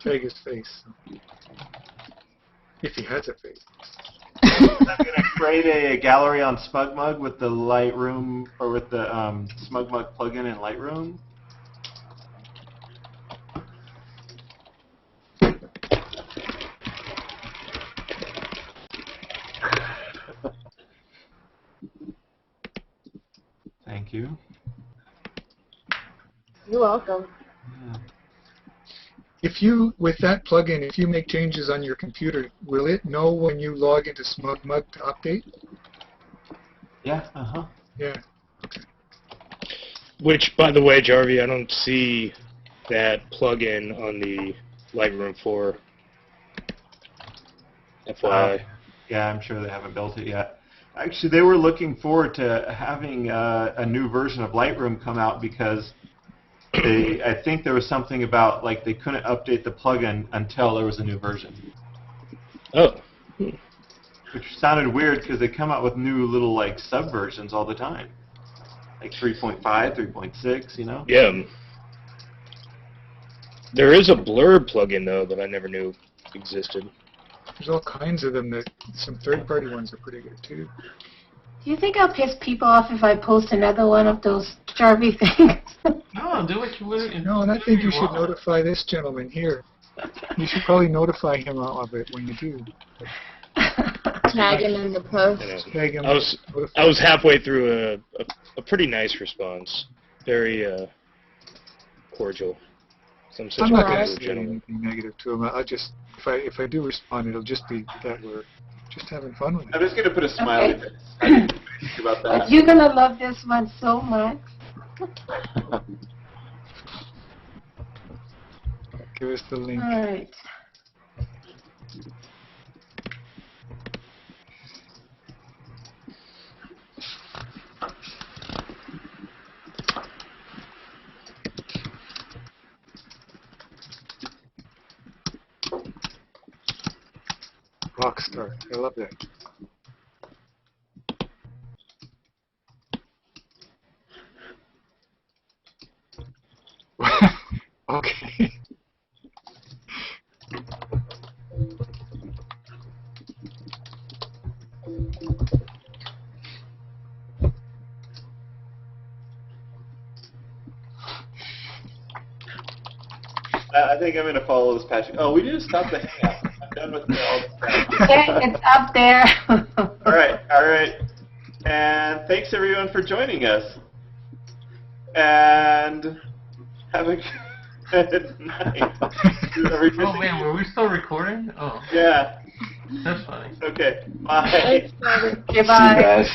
tag his face. If he has a face. I'm going to create a gallery on SmugMug with the Lightroom, or with the SmugMug plugin in Lightroom. Thank you. You're welcome. Yeah. If you, with that plugin, if you make changes on your computer, will it know when you log into SmugMug to update? Yeah, uh-huh. Yeah. Which, by the way, Jarvie, I don't see that plugin on the Lightroom 4. FYI. Yeah, I'm sure they haven't built it yet. Actually, they were looking forward to having a new version of Lightroom come out because I think there was something about, like, they couldn't update the plugin until there was a new version. Oh. Which sounded weird because they come out with new little, like, subversions all the time. Like 3.5, 3.6, you know? Yeah. There is a blur plugin, though, that I never knew existed. There's all kinds of them. That some third-party ones are pretty good, too. Do you think I'll piss people off if I post another one of those Jarvie things? No, do what you want. No, and I think you should notify this gentleman here. You should probably notify him of it when you do. Tag him in the post. Tag him. I was halfway through a pretty nice response. Very cordial. Some such I'm not going cordial to say gentleman. anything negative to him. I just, if I do respond, it'll just be that we're just having fun with it. I'm just going to put a smiley Okay. face about that. But you're gonna love this one so much. Give us the link. All right. Rockstar. I love that. Okay. I think I'm going to follow this patch. Oh, we need to stop the hangout. I'm done with all the crap. Okay, it's up there. All right. And thanks, everyone, for joining us. And have a good night. Oh man, were we still recording? Oh, Yeah. that's funny. Okay. Bye. Thanks, Robert. Goodbye.